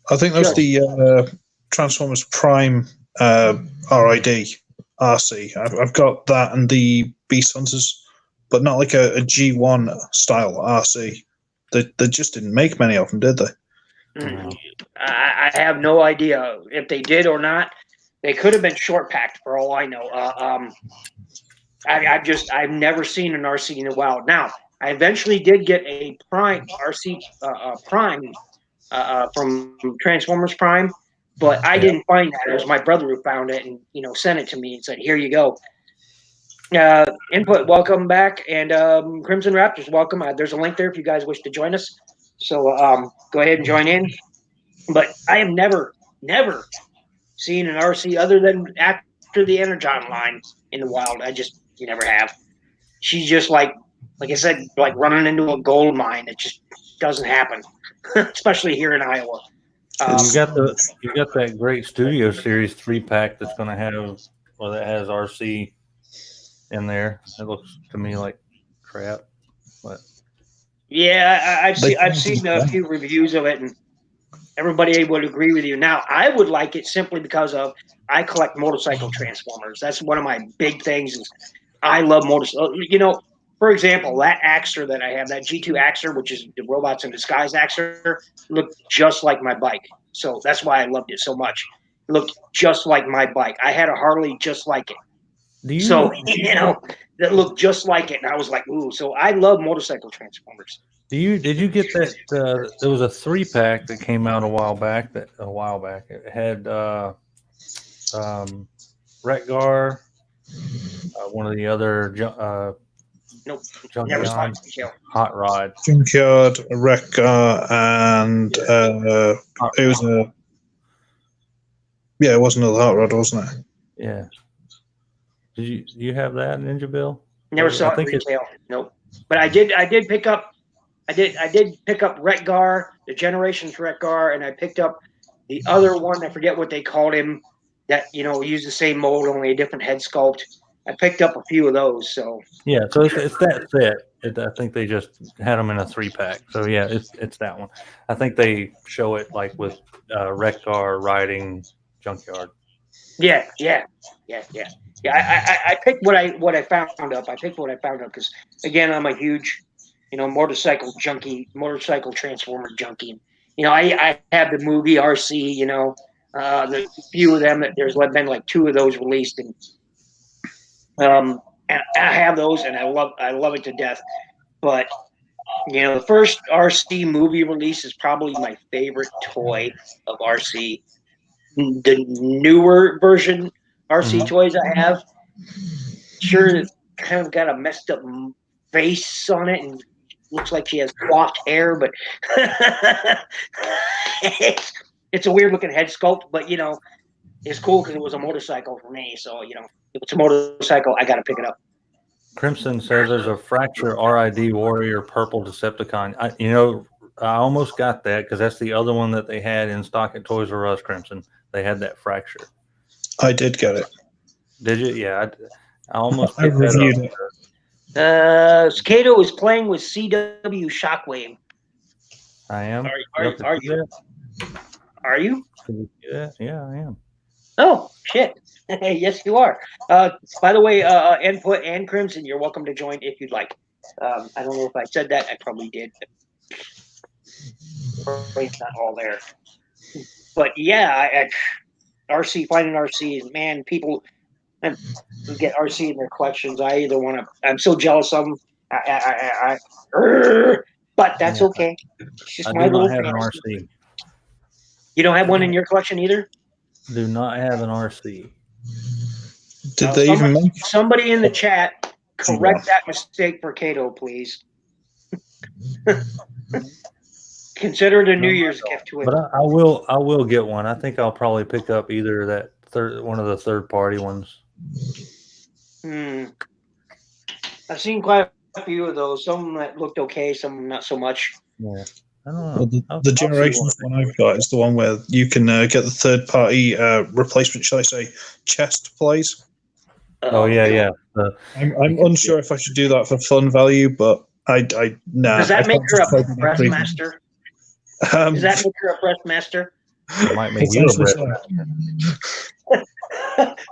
I think that's the Transformers Prime RID RC. I've got that and the Beast Hunters, but not like a G1 style RC. They just didn't make many of them, did they? I have no idea if they did or not. They could have been short packed for all I know. I've never seen an RC in the wild. Now, I eventually did get a Prime RC Prime from Transformers Prime, but I didn't find that. It was my brother who found it and sent it to me and said, "Here you go." Input, welcome back, and Crimson Raptors, welcome. There's a link there if you guys wish to join us. So go ahead and join in. But I have never seen an RC other than after the Energon line in the wild. You never have. She's just like I said, like running into a gold mine. It just doesn't happen, especially here in Iowa. You got that great Studio Series 3-pack that's going to have, well, that has RC in there. It looks to me like crap, but yeah, I've seen a few reviews of it, and everybody would agree with you. Now, I would like it simply because of I collect motorcycle transformers. That's one of my big things. Is I love motorcycles. For example, that Axer that I have, that G2 Axer, which is the Robots in Disguise Axer, looked just like my bike. So that's why I loved it so much. It looked just like my bike. I had a Harley just like it. That looked just like it. And I was like, ooh. So I love motorcycle transformers. Did you get that? There was a 3-pack that came out a while back. It had Retgar, one of the other nope, never saw it. Hot Rod, Junkyard, Retgar, and it was it was another Hot Rod, wasn't it? Yeah. Do you have that, NinjaBill? Never saw it retail. Nope. But I did pick up. I did pick up Retgar, the Generations Retgar, and I picked up the other one. I forget what they called him. That used the same mold, only a different head sculpt. I picked up a few of those. So yeah, so it's that set. I think they just had them in a 3-pack. So yeah, it's that one. I think they show it like with Retgar riding Junkyard. Yeah. I picked what I found up. I picked what I found up because again, I'm a huge, motorcycle junkie, motorcycle transformer junkie. I have the movie RC. The few of them that there's been like 2 of those released, and I have those, and I love it to death. But the first RC movie release is probably my favorite toy of RC. The newer version RC toys I have, sure, it's kind of got a messed up face on it and looks like she has coiffed hair, but it's a weird looking head sculpt, but it's cool because it was a motorcycle for me. So if it's a motorcycle, I got to pick it up. Crimson says there's a Fracture RID Warrior Purple Decepticon. I almost got that because that's the other one that they had in stock at Toys R Us. Crimson, they had that Fracture. I did get it. Did you? Yeah, I almost. I reviewed it. Kato is playing with CW Shockwave. I am. Are you? Are you? Yeah, I am. Oh shit! Yes, you are. By the way, Input and Crimson, you're welcome to join if you'd like. I don't know if I said that. I probably did. It's not all there. But yeah, finding RCs, man, people who get RC in their collections. I either want to. I'm so jealous of them. But that's okay. It's just my little have an RC. You don't have one in your collection either? Do not have an RC. Did they even make somebody in the chat correct that mistake for Kato, please? Consider it a New Year's gift to it. But I will get one. I think I'll probably pick up either that one of the third-party ones. I've seen quite a few of those. Some that looked okay, some not so much. Yeah. I don't know. Well, the Generations one I've got is the one where you can get the third-party replacement, shall I say, chest plays. Oh yeah. I'm unsure if I should do that for fun value, but nah. Does that make her a breast master? Does that make her a breast master? It might make you a breast master.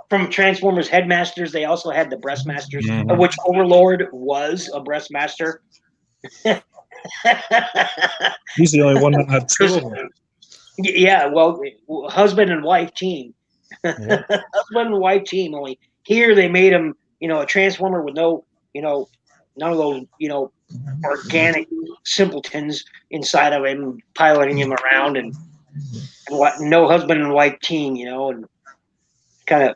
From Transformers Headmasters, they also had the breast masters, of which Overlord was a breast master. He's the only one that had 2 of them. Yeah, well, husband and wife team. Yeah. Husband and wife team. Only here they made him, a transformer with no, none of those, organic simpletons inside of him, piloting him around, and what? No husband and wife team, and kind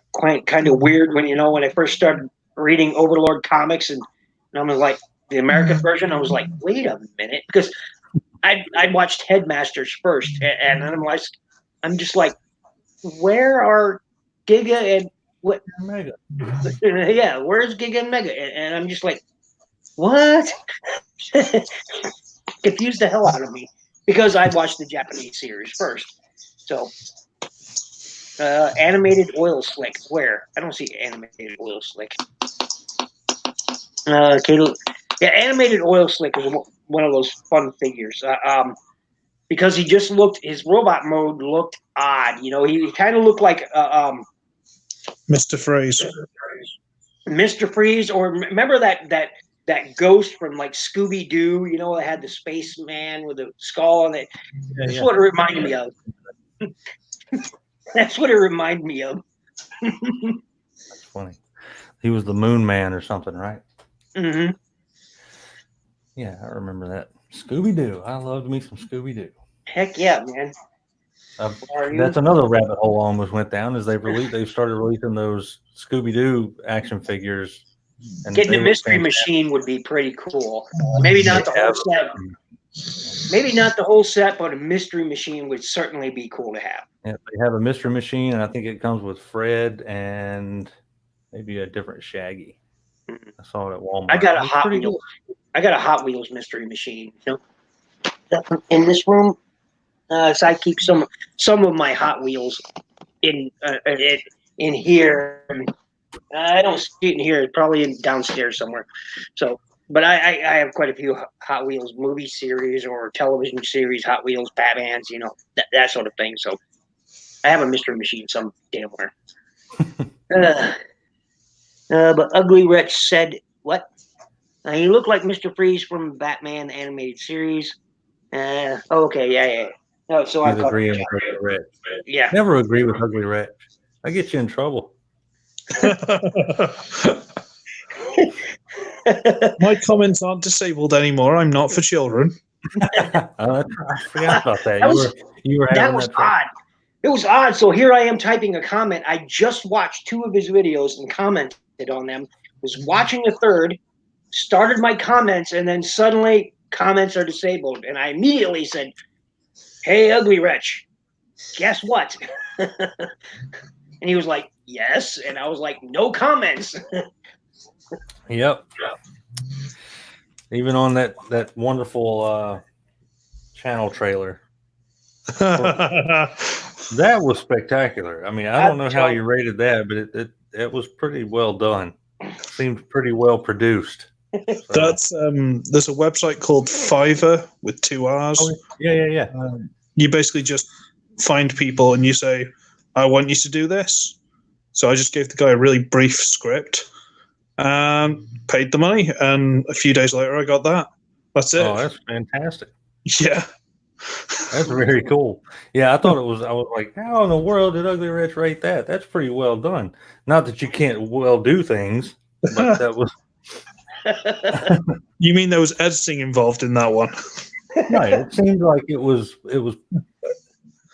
of weird when I first started reading Overlord comics, and I was like the American version. I was like, wait a minute, because I watched Headmasters first, and I'm just like, where are Giga and what? Mega. Yeah, where's Giga and Mega? And I'm just like, what? Confused the hell out of me because I watched the Japanese series first. So, animated oil slick. Where? I don't see animated oil slick. Yeah, animated oil slick is one of those fun figures. Because he just looked, his robot mode looked odd. You know, he kind of looked like Mr. Freeze. Mr. Freeze, or remember that ghost from like Scooby Doo? You know, that had the spaceman with a skull on it. That's what it reminded me of. That's what it reminded me of. That's funny. He was the Moon Man or something, right? Mm-hmm. Yeah, I remember that. Scooby Doo. I loved me some Scooby Doo. Heck yeah, man. That's another rabbit hole I almost went down. Is they've started releasing those Scooby Doo action figures. And getting a mystery machine would be pretty cool. Maybe not the whole set. Maybe not the whole set, but a mystery machine would certainly be cool to have. Yeah, they have a mystery machine, and I think it comes with Fred and maybe a different Shaggy. I saw it at Walmart. I got a Hot Wheels mystery machine. You know, in this room, so I keep some of my Hot Wheels in here. I don't see it in here. It's probably downstairs somewhere. So, but I have quite a few Hot Wheels movie series or television series, Hot Wheels, Batmans, you know, that sort of thing. So, I have a mystery machine some damn where. But Ugly Rich said, "What? You look like Mr. Freeze from Batman animated series." Okay, yeah. Oh, so I'm agreeing with Ugly Rich. Yeah. Never agree with Ugly Rich. I get you in trouble. My comments aren't disabled anymore. I'm not for children. I forgot about that. You were having that was odd. It was odd. So here I am typing a comment. I just watched 2 of his videos and commented on them. Was watching a third, started my comments, and then suddenly comments are disabled. And I immediately said, "Hey, Ugly Rich, guess what?" And he was like, "Yes." And I was like, "No comments." Yep. Even on that wonderful channel trailer. That was spectacular. I mean, I don't know how you rated that, but it was pretty well done. Seemed pretty well produced. So. That's there's a website called Fiverr with 2 R's. Oh, yeah. You basically just find people and you say, "I want you to do this." So I just gave the guy a really brief script, paid the money, and a few days later I got that. That's it. Oh, that's fantastic. Yeah. That's very cool. Yeah, I thought it was. I was like, how in the world did Ugly Rich rate that? That's pretty well done. Not that you can't well do things, but that was. You mean there was editing involved in that one? Right. It seemed like it was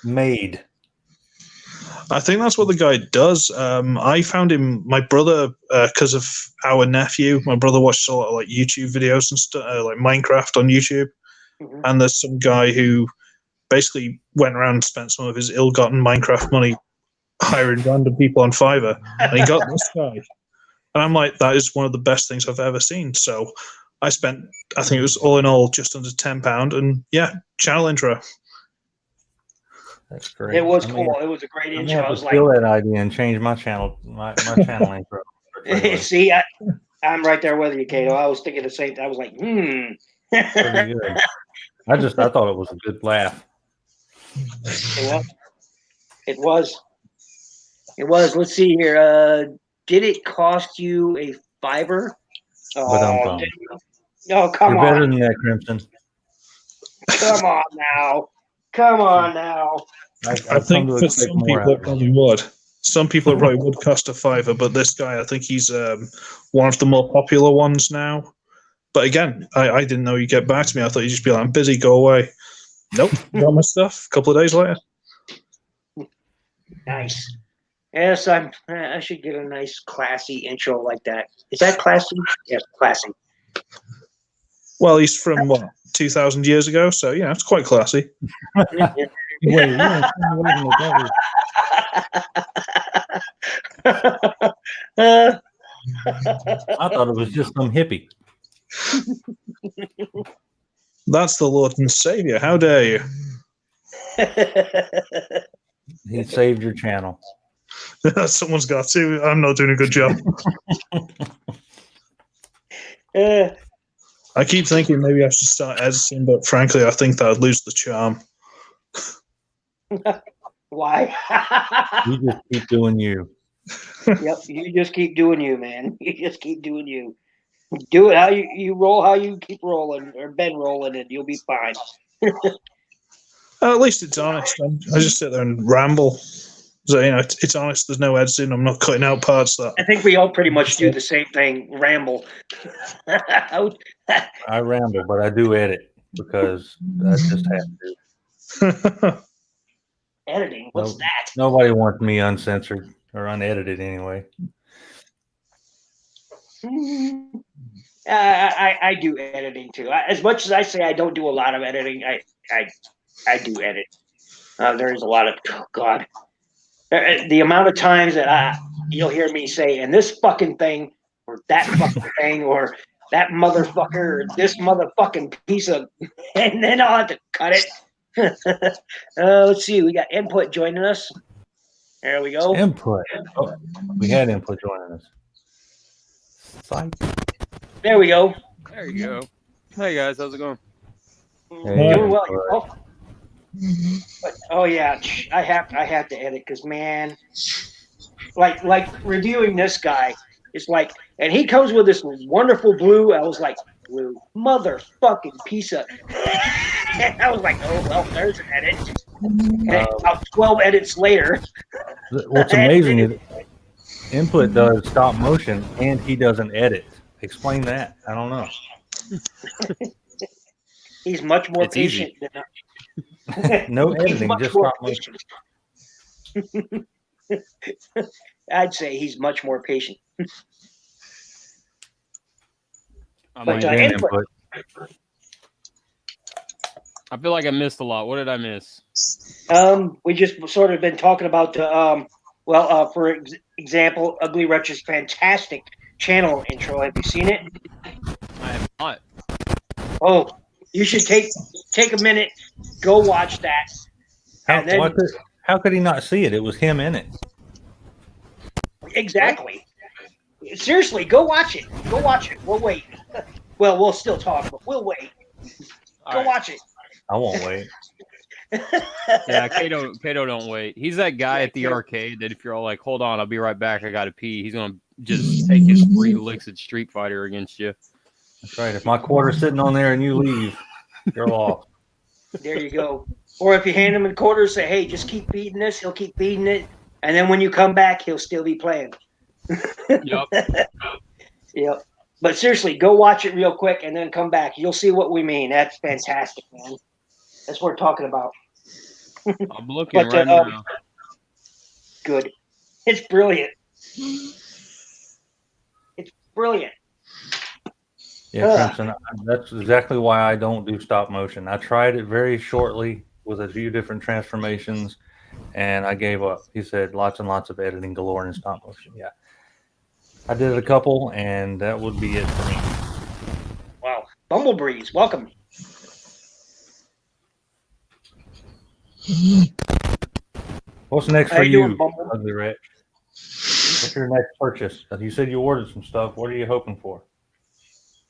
made. I think that's what the guy does. I found him, my brother, because of our nephew. My brother watches a lot of like YouTube videos and stuff, like Minecraft on YouTube. Mm-hmm. And there's some guy who basically went around and spent some of his ill-gotten Minecraft money hiring random people on Fiverr, and he got this guy. And I'm like, that is one of the best things I've ever seen. So I spent, I think it was all in all just under £10, and yeah, channel intro. That's great. It was cool. It was a great intro. I was like, steal that idea and change my channel, my channel intro. See, I'm right there with you, Kato. I was thinking the same thing. I was like, Pretty good. I thought it was a good laugh. It was. Let's see here. Did it cost you a $5? Oh, come You're on. better than that, Crimson. Come on now. I think for some people it probably would. Some people it probably would cost a $5, but this guy, I think he's one of the more popular ones now. But again, I didn't know you'd get back to me. I thought you'd just be like, "I'm busy, go away." Nope, got my stuff. A couple of days later. Nice. Yes, I should get a nice, classy intro like that. Is that classy? Yes, classy. Well, he's from what 2,000 years ago, so yeah, it's quite classy. Wait, you insinuating that I thought it was just some hippie. That's the Lord and Savior. How dare you? He saved your channel. Someone's got to. I'm not doing a good job. I keep thinking maybe I should start editing, but frankly, I think that would lose the charm. Why? You just keep doing you. Yep, you just keep doing you, man. You just keep doing you. Do it how you roll, how you keep rolling, or been rolling, and you'll be fine. At least it's honest. I just sit there and ramble. So, it's honest. There's no editing. I'm not cutting out parts that. I think we all pretty much do the same thing, ramble. I ramble, but I do edit because I just have to. Editing? What's that? Nobody wants me uncensored or unedited anyway. I do editing too. As much as I say I don't do a lot of editing, I do edit. There's a lot of God. The amount of times that you'll hear me say, "and this fucking thing," or "that fucking thing," or "that motherfucker," or "this motherfucking piece of," and then I'll have to cut it. Let's see. We got Input joining us. There we go. Input. Oh, we had Input joining us. Psych. There we go. There you go. Hey guys, how's it going? Hey, Doing well. Yourself? But, oh yeah, I have to edit because man, like reviewing this guy is like, and he comes with this wonderful blue. I was like, blue motherfucking piece of. And I was like, oh well, there's an edit. And about 12 edits later. What's amazing is Input does stop motion and he doesn't edit. Explain that. I don't know. He's much more It's patient easy. than No editing, just stop motion. I'd say he's much more patient. I'm But, like, Input. I feel like I missed a lot. What did I miss? We just sort of been talking about for example, Ugly Wretch's fantastic channel intro. Have you seen it? I have not. Oh, you should take a minute, go watch that. How could he not see it? It was him in it. Exactly. Seriously, go watch it. Go watch it. We'll wait. Well, we'll still talk, but we'll wait. Go watch it. I won't wait. Yeah, Kato don't wait. He's that guy at the arcade that if you're all like, hold on, I'll be right back, I gotta pee, he's gonna just take his free licks at Street Fighter against you. That's right. If my quarter's sitting on there and you leave, you're off. There you go. Or if you hand him a quarter, say, hey, just keep feeding this, he'll keep feeding it. And then when you come back, he'll still be playing. Yep. Yep. But seriously, go watch it real quick and then come back. You'll see what we mean. That's fantastic, man. That's what we're talking about. I'm looking right now. Good. It's brilliant. It's brilliant. Yeah, Crimson, that's exactly why I don't do stop motion. I tried it very shortly with a few different transformations, and I gave up. He said lots and lots of editing galore in stop motion. Yeah. I did a couple, and that would be it for me. Wow. Bumblebreeze, welcome. What's next for you, doing, Ugly Wretch? What's your next purchase? You said you ordered some stuff. What are you hoping for?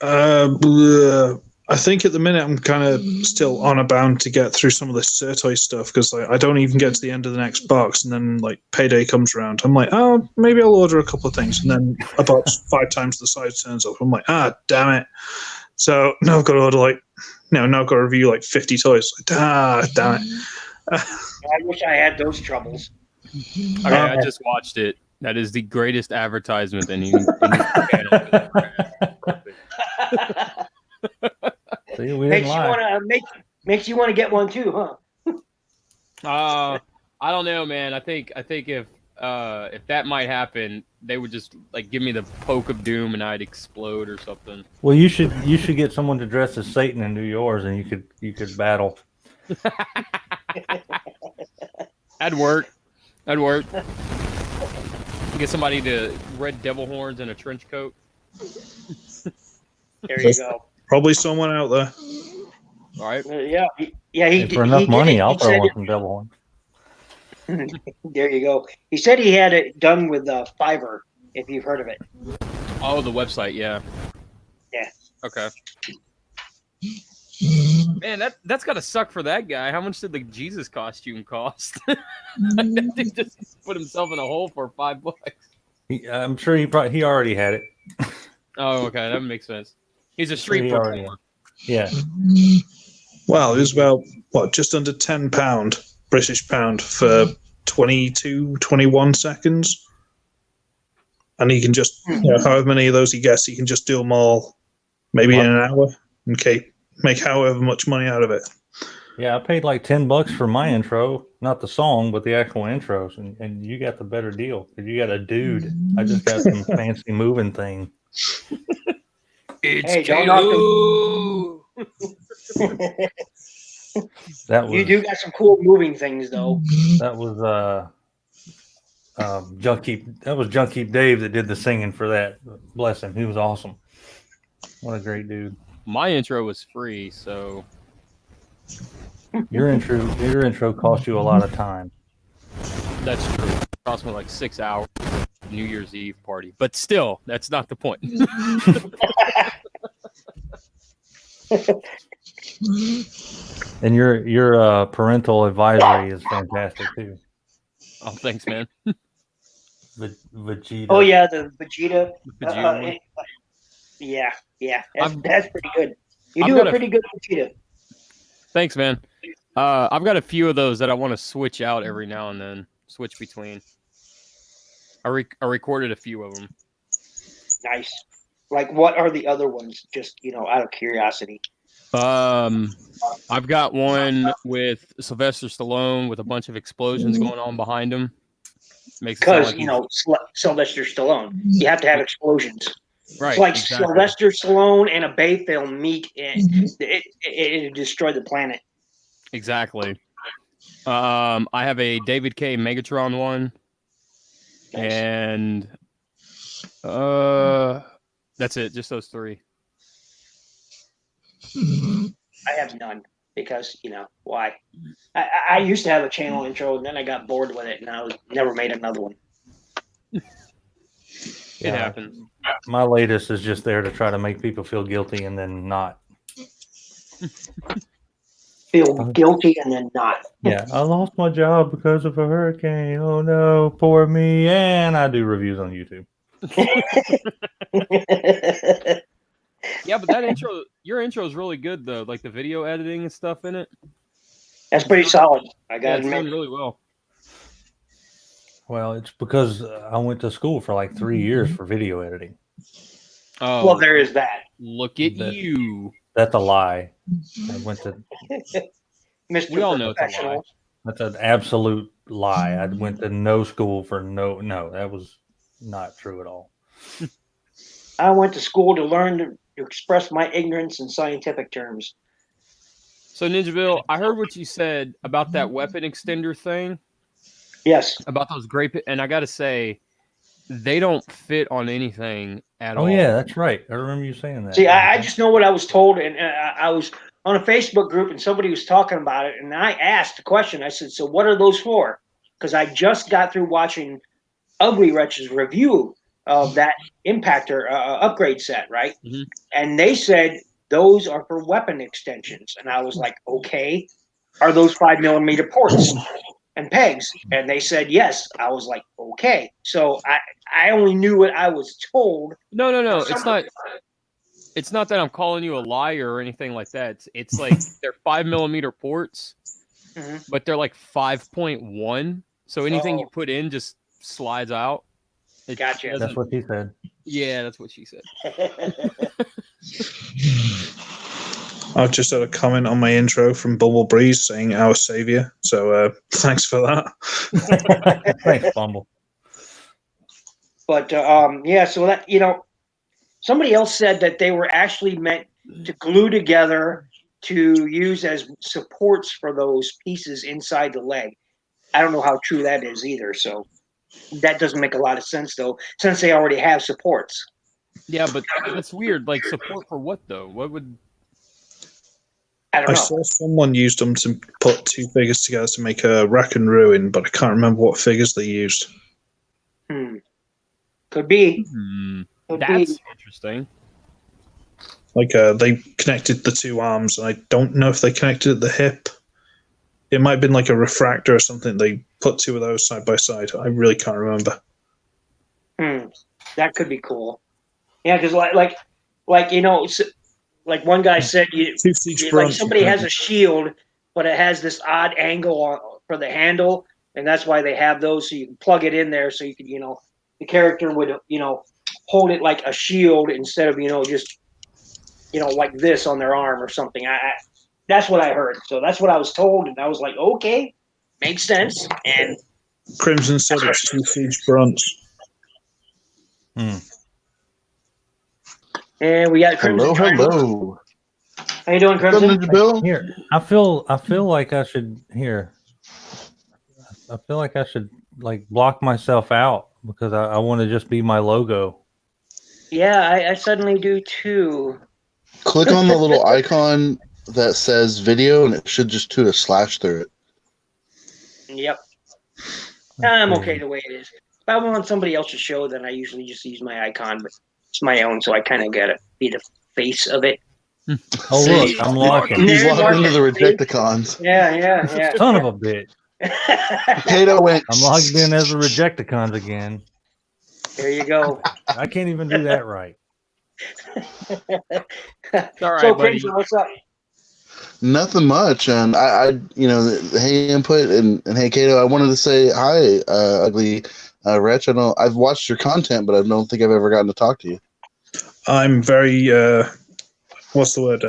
I think at the minute I'm kind of still on a bound to get through some of this Sertoy stuff because I don't even get to the end of the next box, and then like payday comes around. I'm like, oh, maybe I'll order a couple of things, and then a box 5 times the size turns up. I'm like, damn it! So now I've got to order now I've got to review like 50 toys. Damn it! I wish I had those troubles. Okay, I just watched it. That is the greatest advertisement any channel. See, we didn't lie. Makes you want to get one too, huh? I don't know, man. I think if if that might happen, they would just like give me the poke of doom and I'd explode or something. Well, you should get someone to dress as Satan and do yours, and you could battle. That'd work. Get somebody to red devil horns and a trench coat. There you go. Probably someone out there. All right. Yeah. For enough money, I'll throw on some devil horns. There you go. He said he had it done with Fiverr, if you've heard of it. Oh, the website, yeah. Yeah. Okay. Man, that's gotta suck for that guy. How much did the Jesus costume cost? That dude just put himself in a hole for $5. I'm sure he already had it. Oh, okay, that makes sense. He's a street performer. Yeah. Well, it was about just under £10 British pound for 22, 21 seconds, and he can just however many of those he gets, he can just do them all, maybe in an hour, and make however much money out of it. Yeah, I paid like $10 for my intro, not the song, but the actual intros, and you got the better deal because you got a dude. I just got some fancy moving thing. It's Kato. You do got some cool moving things though. That was Junkie Dave that did the singing for that. Bless him, he was awesome. What a great dude. My intro was free, so your intro cost you a lot of time. That's true. It cost me like 6 hours New Year's Eve party, but still, that's not the point. And your parental advisory is fantastic too. Oh, thanks, man. Vegeta. Oh yeah, the Vegeta. Yeah, that's pretty good. You do a pretty good Vegeta. Thanks, man. I've got a few of those that I want to switch out every now and then. Switch between. I recorded a few of them. Nice. Like, what are the other ones? Just out of curiosity. I've got one with Sylvester Stallone with a bunch of explosions going on behind him. Because Sylvester Stallone, you have to have explosions. Right. It's like exactly. Sylvester Stallone and a Bay film meet, and it destroyed the planet. Exactly. I have a David K. Megatron one, nice. And that's it. Just those three. I have none because why? I used to have a channel intro, and then I got bored with it, and I never made another one. It happens. My latest is just there to try to make people feel guilty and then not. Feel guilty and then not. Yeah, I lost my job because of a hurricane. Oh no, poor me. And I do reviews on YouTube. Yeah, but that your intro is really good though. Like the video editing and stuff in it. That's pretty solid. I got it. It's done really well. Well, it's because I went to school for like 3 years for video editing. Oh, well, there is that. Look at you. That's a lie. I went to. Mr. We all know it's a lie. That's an absolute lie. I went to no school for no. That was not true at all. I went to school to learn to express my ignorance in scientific terms. So, NinjaBill, I heard what you said about that weapon extender thing. Yes. About those grape, and I got to say, they don't fit on anything at all. Oh, yeah, that's right. I remember you saying that. See, I just know what I was told, and I was on a Facebook group, and somebody was talking about it, and I asked the question. I said, so what are those for? Because I just got through watching Ugly Wretch's review of that Impactor upgrade set, right? Mm-hmm. And they said those are for weapon extensions. And I was like, okay, are those 5mm ports and pegs? And they said yes. I was like, okay. So I only knew what I was told. No. It's not that I'm calling you a liar or anything like that. It's like they're 5mm ports, mm-hmm. but they're like 5.1. So anything you put in just slides out. Gotcha. That's what he said. Yeah, that's what she said. I've just had a comment on my intro from Bumble Breeze saying "our savior." So thanks for that. Thanks, Bumble. But yeah, so that somebody else said that they were actually meant to glue together to use as supports for those pieces inside the leg. I don't know how true that is either. So that doesn't make a lot of sense though, since they already have supports. Yeah, but that's weird. Like support for what though? What would? I don't know. I saw someone used them to put two figures together to make a Rack and Ruin, but I can't remember what figures they used. Could be. That's interesting. Like they connected the two arms, and I don't know if they connected at the hip. It might have been like a refractor or something. They put two of those side by side. I really can't remember. That could be cool. Yeah, because like like one guy said, like somebody has a shield, but it has this odd angle for the handle, and that's why they have those. So you can plug it in there, so you can the character would hold it like a shield instead of just like this on their arm or something. That's what I heard. So that's what I was told, and I was like, okay, makes sense. And Crimson said it's two siege bronze. And we got Crimson. Hello. How you doing, Crimson? NinjaBill? Here, I feel like I should I feel like I should like block myself out because I want to just be my logo. Yeah, I suddenly do too. Click on the little icon that says video, and it should just shoot a slash through it. Yep. I'm okay the way it is. If I want somebody else to show, then I usually just use my icon, but it's my own, so I kind of gotta be the face of it. Oh look, I'm locking. He's locked into the Rejecticons. Yeah. Son of a bitch. Kato went. I'm logged in as the Rejecticons again. There you go. I can't even do that right. All right, So, buddy. Crimson, what's up? Nothing much, and I hey Input and hey Kato, I wanted to say hi, Ugly Wretch. I know I've watched your content, but I don't think I've ever gotten to talk to you. I'm very what's the word?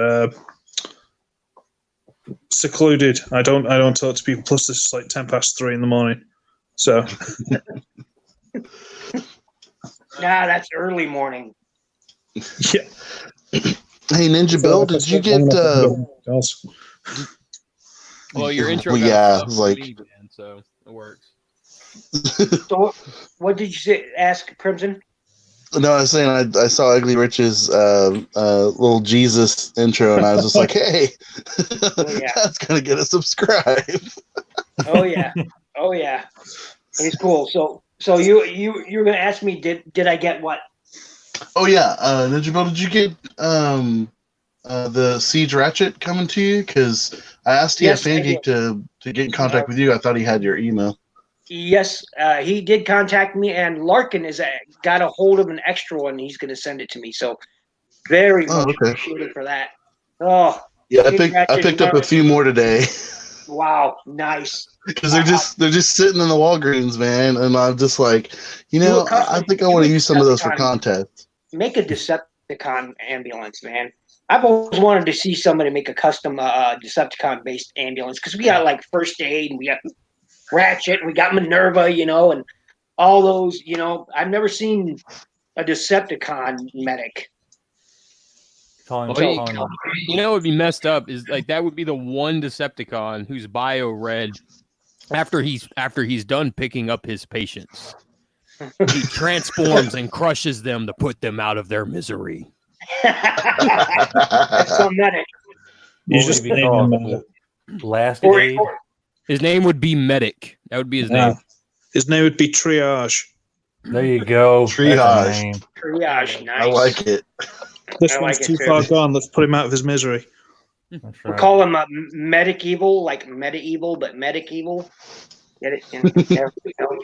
Secluded. I don't talk to people. Plus, this is like 3:10 in the morning. So Nah, that's early morning. yeah. Hey NinjaBill, did you get? Well, your intro. Well, yeah, it's like. Me, man, so it works. So, what did you say? Ask Crimson. No, I was saying I saw Ugly Rich's little Jesus intro, and I was just like, hey, that's gonna get a subscribe. Oh yeah. It's cool. So you were gonna ask me, did I get what? Oh yeah, NinjaBill, did you get the Siege Ratchet coming to you? Because I asked FanGeek to get in contact with you. I thought he had your email. Yes, he did contact me, and Larkin got a hold of an extra one. He's going to send it to me. So very much appreciated for that. Oh yeah, I picked up a few more today. Wow, nice. Because they're just sitting in the Walgreens, man, and I'm just like, I think I want to use some of those for contests. Make a Decepticon ambulance, man. I've always wanted to see somebody make a custom Decepticon based ambulance because we got like first aid and we got Ratchet and we got Minerva, and all those, I've never seen a Decepticon medic. What would be messed up is like that would be the one Decepticon whose bio read after he's done picking up his patients. He transforms and crushes them to put them out of their misery. That's so medic. You just name him Last aid. His name would be Medic. That would be his name. His name would be Triage. There you go. Triage. Triage, nice. I like it. This one's too far gone. Let's put him out of his misery. That's right. We'll call him Medic Evil, like Medieval, but Medic Evil. Get it? There we go.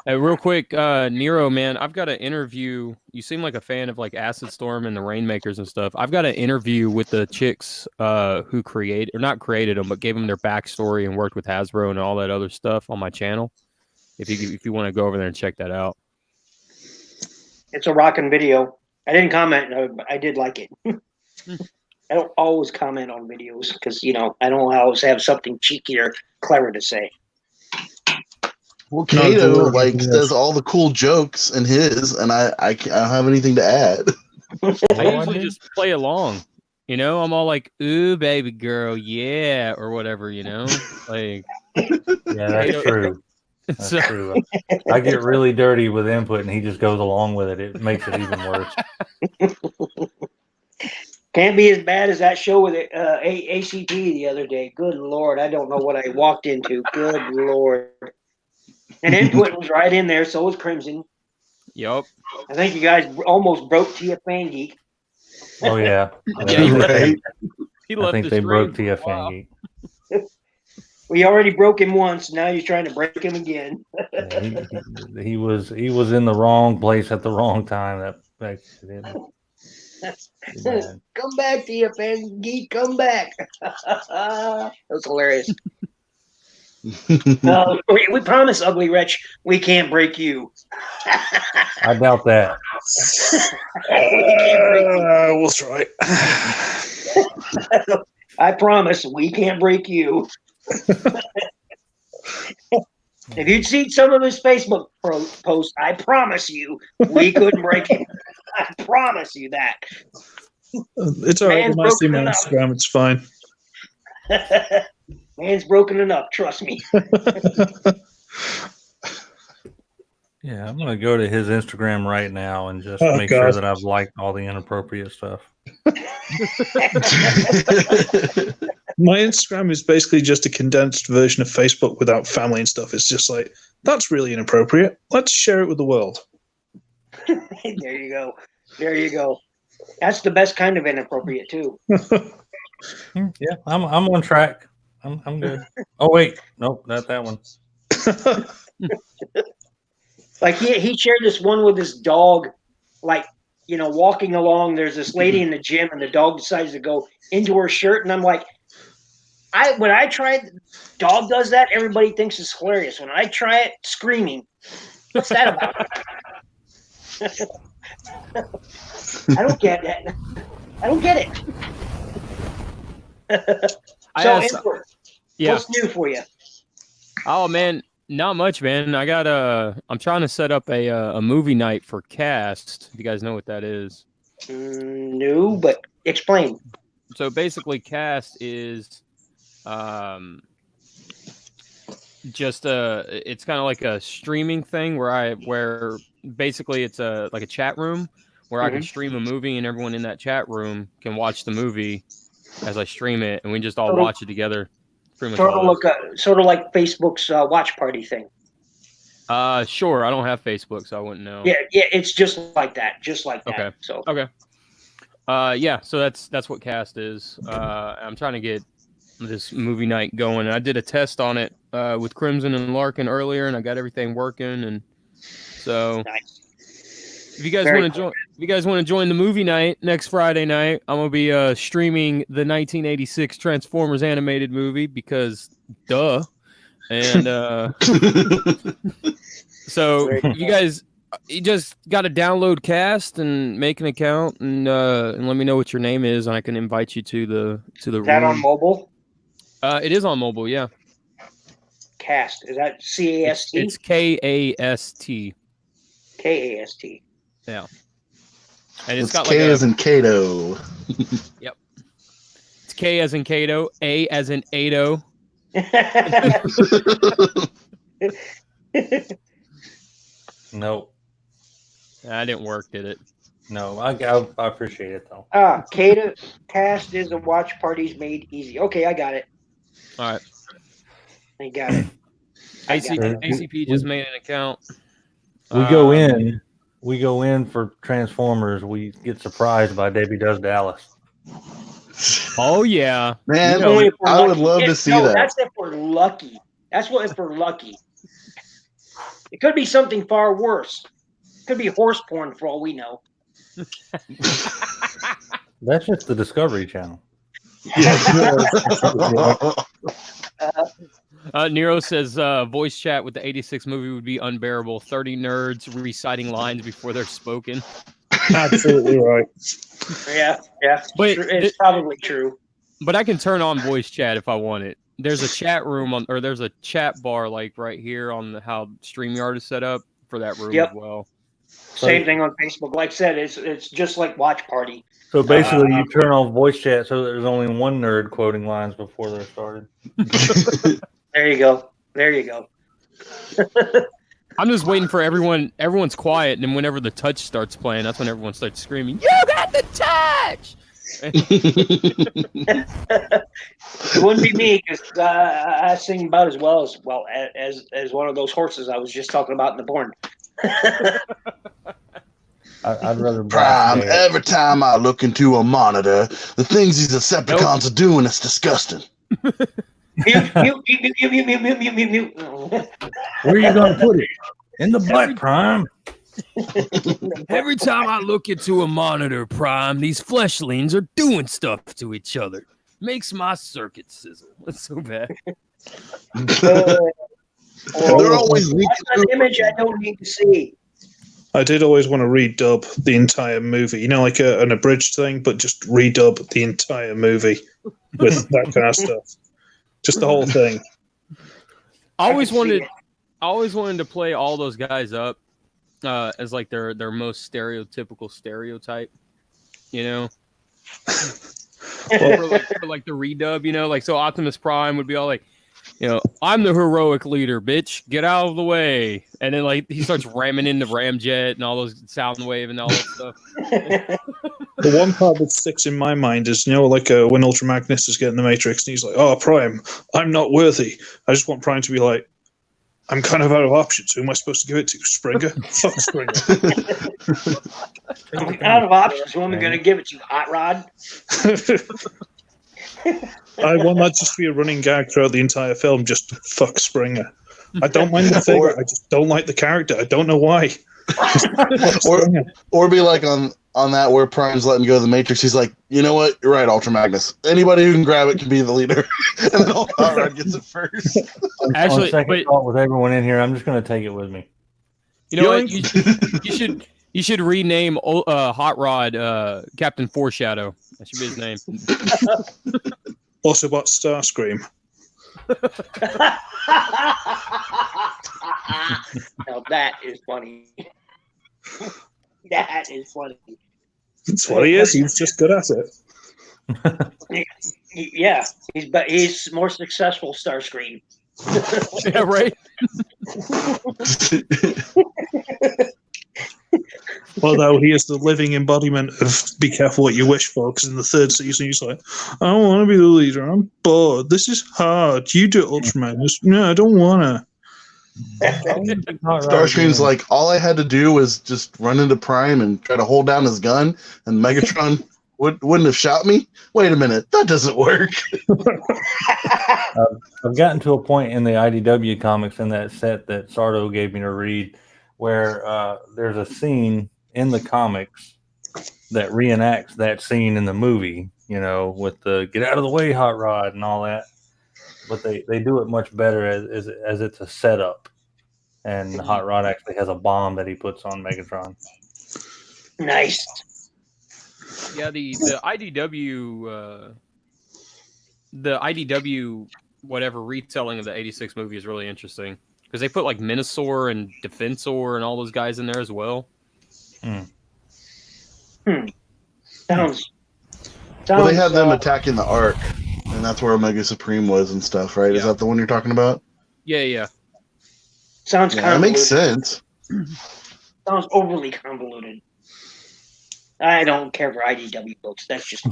Hey, real quick, Nero, man, I've got an interview. You seem like a fan of like Acid Storm and the Rainmakers and stuff. I've got an interview with the chicks who not created them, but gave them their backstory and worked with Hasbro and all that other stuff on my channel. If you want to go over there and check that out. It's a rockin' video. I didn't comment, but I did like it. I don't always comment on videos because, I don't always have something cheeky or clever to say. Well, No, Kato Jordan, yes. says all the cool jokes in his, and I don't have anything to add. I usually just play along. You know, I'm all like, "Ooh, baby girl, yeah," or whatever. You know, like. Yeah, that's true. That's So, true. I get really dirty with input, and he just goes along with it. It makes it even worse. Can't be as bad as that show with ACT the other day. Good Lord, I don't know what I walked into. Good Lord. And Input was right in there, so was Crimson. Yup. I think you guys almost broke Tia Fan Geek. Oh yeah, Yeah, Right. he I left think the they stream broke for a TF while. Geek. We already broke him once. Now you're trying to break him again. Yeah, he was in the wrong place at the wrong time. That too bad. Come back, Tia Fan Geek. Come back. That was hilarious. We promise, Ugly Wretch, we can't break you. I doubt that. We can't break you. We'll try. I promise, we can't break you. If you'd seen some of his Facebook posts, I promise you, we couldn't break him. I promise you that. It's all right. Man's When I see broken my enough. Instagram, it's fine. Man's broken enough, trust me. Yeah, I'm gonna go to his Instagram right now and just Oh, make sure God. that I've liked all the inappropriate stuff. My Instagram is basically just a condensed version of Facebook without family and stuff. It's just like, that's really inappropriate. Let's share it with the world. There you go. There you go. That's the best kind of inappropriate too. Yeah, I'm on track. I'm good. Oh wait, nope, not that one. Like he shared this one with his dog, like, you know, walking along. There's this lady in the gym, and the dog decides to go into her shirt, and I'm like, when I try it, dog does that, everybody thinks it's hilarious. When I try it, screaming, what's that about? I don't get it. I don't get it. Yeah. What's new for you? Oh man, not much, man. I'm trying to set up a movie night for Cast. If you guys know what that is. No, but explain. So basically, Cast is just it's kind of like a streaming thing where basically it's like a chat room where I can stream a movie and everyone in that chat room can watch the movie as I stream it, and we just all watch it together. Pretty much Sort of like Facebook's watch party thing. Sure. I don't have Facebook, so I wouldn't know. Yeah, it's just like that. Okay. So Okay. Yeah. So that's what Cast is. I'm trying to get this movie night going. I did a test on it with Crimson and Larkin earlier, and I got everything working. And so, nice. if you guys want to join the movie night next Friday night, I'm gonna be streaming the 1986 Transformers animated movie because, duh. And so you just got to download Cast and make an account and let me know what your name is, and I can invite you to the room. Is that on mobile? It is on mobile, yeah. Cast, is that CAST? It's KAST. KAST. Yeah. And it's It's got K like as in Kato. Yep. It's K as in Kato, A as in Ado. Nope. That didn't work, did it? No, I appreciate it though. Kato Cast is a watch parties made easy. Okay, I got it. All right. I got it. ACP just made an account. We go in for Transformers. We get surprised by Debbie Does Dallas. Oh yeah, Man, I would love to see that. That's if we're lucky. That's what if we're lucky. It could be something far worse. It could be horse porn for all we know. That's just the Discovery Channel. Nero says voice chat with the 86 movie would be unbearable. 30 nerds reciting lines before they're spoken. Absolutely right. Yeah. But it's probably true. But I can turn on voice chat if I want it. there's a chat room on, or there's a chat bar like right here on how StreamYard is set up for that room as well. Same thing on Facebook. Like I said, it's just like Watch Party. So basically, you turn off voice chat so there's only one nerd quoting lines before they're started. There you go. There you go. I'm just waiting for everyone's quiet, and then whenever the touch starts playing, that's when everyone starts screaming, "You got the touch!" It wouldn't be me because I sing about as well as one of those horses I was just talking about in the porn. I'd rather Prime. Every time I look into a monitor, the things these Decepticons are doing, it's disgusting. Mute. Where are you going to put it? In the butt, Prime. Every time I look into a monitor, Prime, these fleshlings are doing stuff to each other. Makes my circuit sizzle. That's so bad. They're always That's an image I don't need to see. I did always want to redub the entire movie, you know, like an abridged thing, but just redub the entire movie with that kind of stuff. Just the whole thing. I always wanted to play all those guys up as like their most stereotypical stereotype, you know. for like the redub, you know, like so Optimus Prime would be all like, you know, I'm the heroic leader, bitch. Get out of the way. And then like he starts ramming into Ramjet and all those Soundwave and all that stuff. The one part that sticks in my mind is, you know, like when Ultra Magnus is getting the Matrix and he's like, "Oh, Prime, I'm not worthy." I just want Prime to be like, "I'm kind of out of options. Who am I supposed to give it to? Springer? Fuck Springer." I'm out of options. Who am I going to give it to? Hot Rod? I want that just to be a running gag throughout the entire film. Just fuck Springer. I don't mind the figure. I just don't like the character. I don't know why. or be like on that where Prime's letting go of the Matrix. He's like, "You know what? You're right, Ultra Magnus. Anybody who can grab it can be the leader." And then Hot Rod gets it first. Actually, on second thought with everyone in here, I'm just going to take it with me. You know what? You should rename Hot Rod Captain Foreshadow. That should be his name. Also, about Starscream. Now that is funny. That is funny. That's what he is. He's just good at it. Yeah, he's more successful Starscream. Yeah, right. Although he is the living embodiment of "be careful what you wish for," because in the third season he's like, "I don't want to be the leader. I'm bored. This is hard. You do it, Ultraman." No, I don't want to. Starscream's like, all I had to do was just run into Prime and try to hold down his gun, and Megatron wouldn't have shot me. Wait a minute, that doesn't work. I've gotten to a point in the IDW comics in that set that Sardo gave me to read where there's a scene in the comics that reenacts that scene in the movie, you know, with the "get out of the way, Hot Rod" and all that. But they do it much better as it's a setup. And Hot Rod actually has a bomb that he puts on Megatron. Nice. Yeah, the IDW whatever retelling of the 86 movie is really interesting because they put like Minosaur and Defensor and all those guys in there as well. Sounds. Well, they had them attacking the Ark, and that's where Omega Supreme was and stuff, right? Yeah. Is that the one you're talking about? Yeah. Sounds convoluted. That makes sense. Sounds overly convoluted. I don't care for IDW books. That's just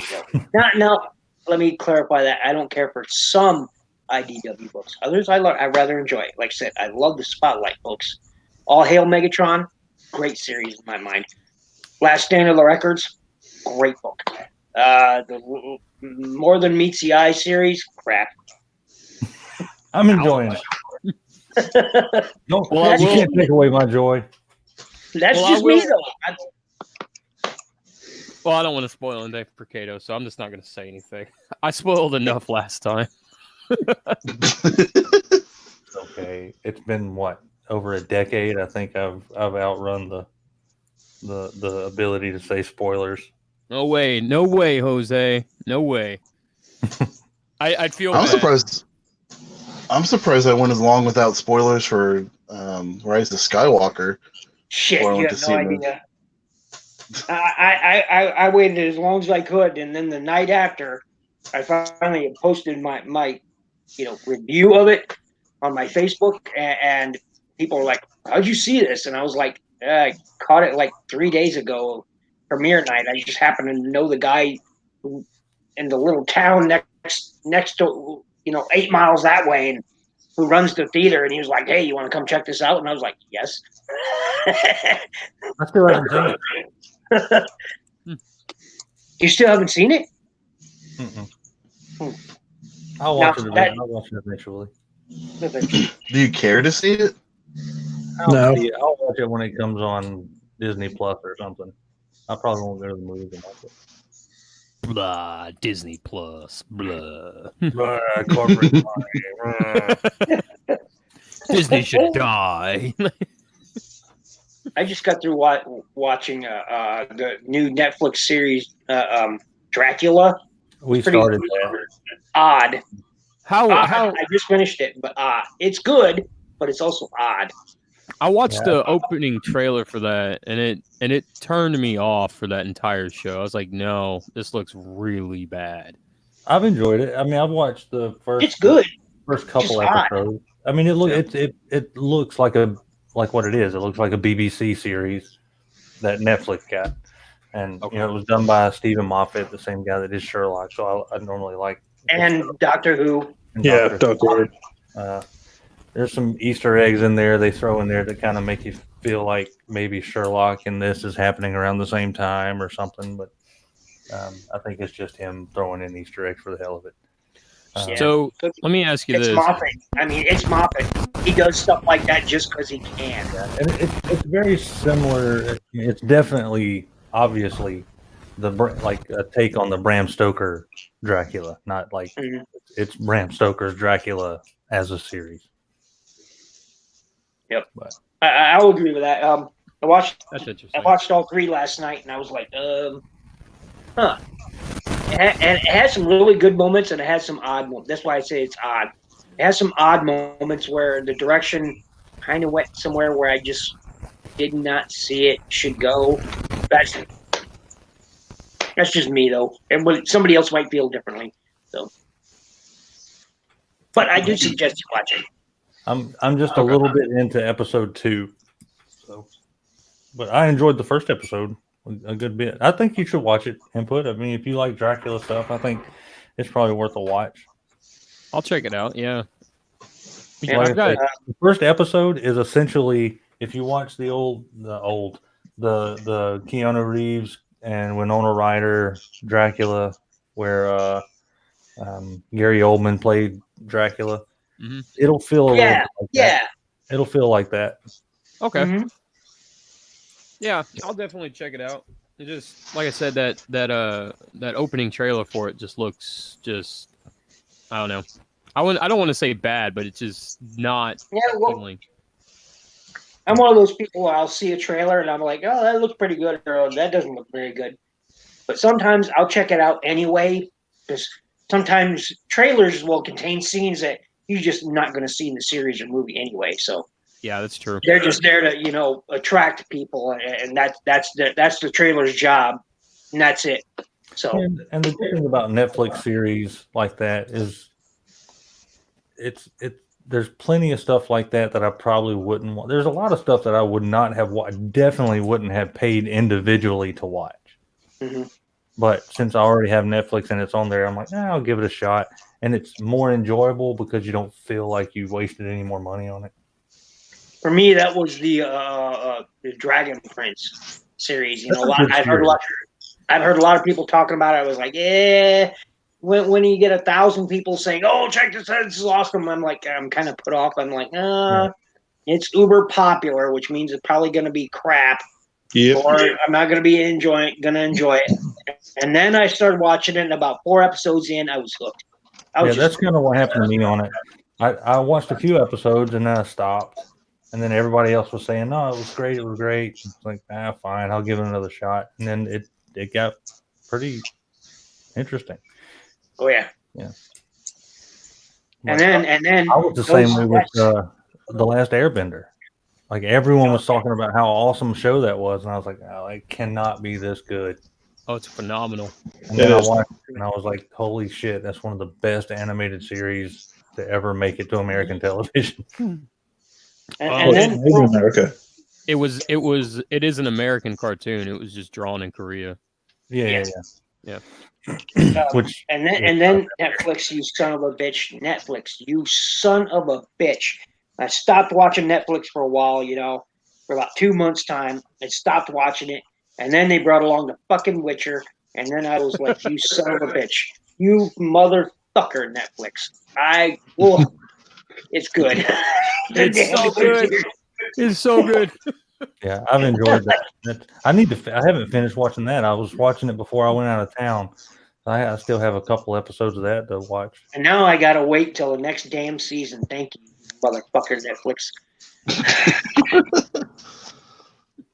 no. Let me clarify that. I don't care for some IDW books. Others I rather enjoy. Like I said, I love the Spotlight books. All Hail Megatron, great series in my mind. Last Stand of the Records, great book. The More Than Meets the Eye series, crap. I'm enjoying it. No, you can't take away my joy. That's just me, though. Well, I don't want to spoil anything for Kato, so I'm just not going to say anything. I spoiled enough last time. Okay, it's been over a decade. I think I've outrun the ability to say spoilers. No way, Jose. No way. I'd feel. I'm surprised. I'm surprised I went as long without spoilers for Rise of Skywalker. Shit, Or I you went have to no see them. idea. I waited as long as I could, and then the night after, I finally posted my review of it on my Facebook, and people were like, "How'd you see this?" And I was like, "I caught it like 3 days ago, premiere night. I just happened to know the guy in the little town next to 8 miles that way, and who runs the theater, and he was like, "Hey, you want to come check this out?" And I was like, "Yes." I still haven't seen it. You still haven't seen it? I'll watch it. I'll watch it eventually. Do you care to see it? No. I'll watch it when it comes on Disney Plus or something. I probably won't go to the movies and watch it. Blah, Disney Plus, blah. Corporate money. Disney should die. I just got through watching the new Netflix series, Dracula. We started that. Odd. How I just finished it, but it's good, but it's also odd. I watched the opening trailer for that, and it turned me off for that entire show. I was like, no, this looks really bad. I've enjoyed it. I mean, I've watched the first. It's good. First couple episodes. Odd. I mean, it looks like what it is. It looks like a BBC series that Netflix got, and it was done by Stephen Moffat, the same guy that did Sherlock. So I normally like Doctor Who. Doctor Who. There's some Easter eggs in there they throw in there that kind of make you feel like maybe Sherlock and this is happening around the same time or something. But I think it's just him throwing in Easter eggs for the hell of it. So let me ask you this. Moffat. I mean, it's Moffat. He does stuff like that just because he can. And it's very similar. It's definitely, obviously, a take on the Bram Stoker Dracula. Not like it's Bram Stoker's Dracula as a series. Yep, but I will agree with that. I watched all three last night, and I was like, huh. And it has some really good moments, and it has some odd moments. That's why I say it's odd. It has some odd moments where the direction kind of went somewhere where I just did not see it should go. That's just me, though. And somebody else might feel differently. So, but I do suggest you watch it. I'm just a little bit into episode 2, so, but I enjoyed the first episode a good bit. I think you should watch it. Input. I mean, if you like Dracula stuff, I think it's probably worth a watch. I'll check it out. Yeah. Like the first episode is essentially if you watch the Keanu Reeves and Winona Ryder Dracula, where Gary Oldman played Dracula. Mm-hmm. It'll feel a little bit like that. It'll feel like that. Okay. Mm-hmm. Yeah, I'll definitely check it out. It just like I said, that opening trailer for it just looks I don't know. I don't want to say bad, but it's just not appealing. I'm one of those people where I'll see a trailer and I'm like, oh, that looks pretty good, or that doesn't look very good. But sometimes I'll check it out anyway, because sometimes trailers will contain scenes that you're just not going to see in the series or movie anyway. So yeah, that's true. They're just there to attract people, and that's the trailer's job, and that's it. So and the good thing about Netflix series like that is there's plenty of stuff like that I probably wouldn't want. There's a lot of stuff that I would not have definitely wouldn't have paid individually to watch. Mm-hmm. But since I already have Netflix and it's on there, I'm like, I'll give it a shot. And it's more enjoyable because you don't feel like you wasted any more money on it. For me, that was the Dragon Prince series. I've heard a lot of people talking about it. I was like, when you get 1,000 people saying, "Oh, check this out, this is awesome," I'm kind of put off. I'm like, it's uber popular, which means it's probably going to be crap. Yep. Or I'm not going to be enjoy it. And then I started watching it, and about 4 episodes in, I was hooked. That's kind of what happened to me on it. I watched a few episodes and then I stopped. And then everybody else was saying, no, it was great. It was great. It's like, fine. I'll give it another shot. And then it got pretty interesting. Oh, yeah. Yeah. And then I was the same way with The Last Airbender. Like everyone was talking about how awesome a show that was, and I was like, "Oh, it cannot be this good." Oh, it's phenomenal. And then I watched it, and I was like, "Holy shit, that's one of the best animated series to ever make it to American television." and then America. It is an American cartoon. It was just drawn in Korea. Yeah. Which and then Netflix, you son of a bitch. Netflix, you son of a bitch. I stopped watching Netflix for a while, for about 2 months' time. I stopped watching it, and then they brought along the fucking Witcher, and then I was like, you son of a bitch. You motherfucker, Netflix. It's good. It's so good. It's so good. Yeah, I've enjoyed that. I haven't finished watching that. I was watching it before I went out of town. I still have a couple episodes of that to watch. And now I gotta wait till the next damn season. Thank you, motherfucker, Netflix.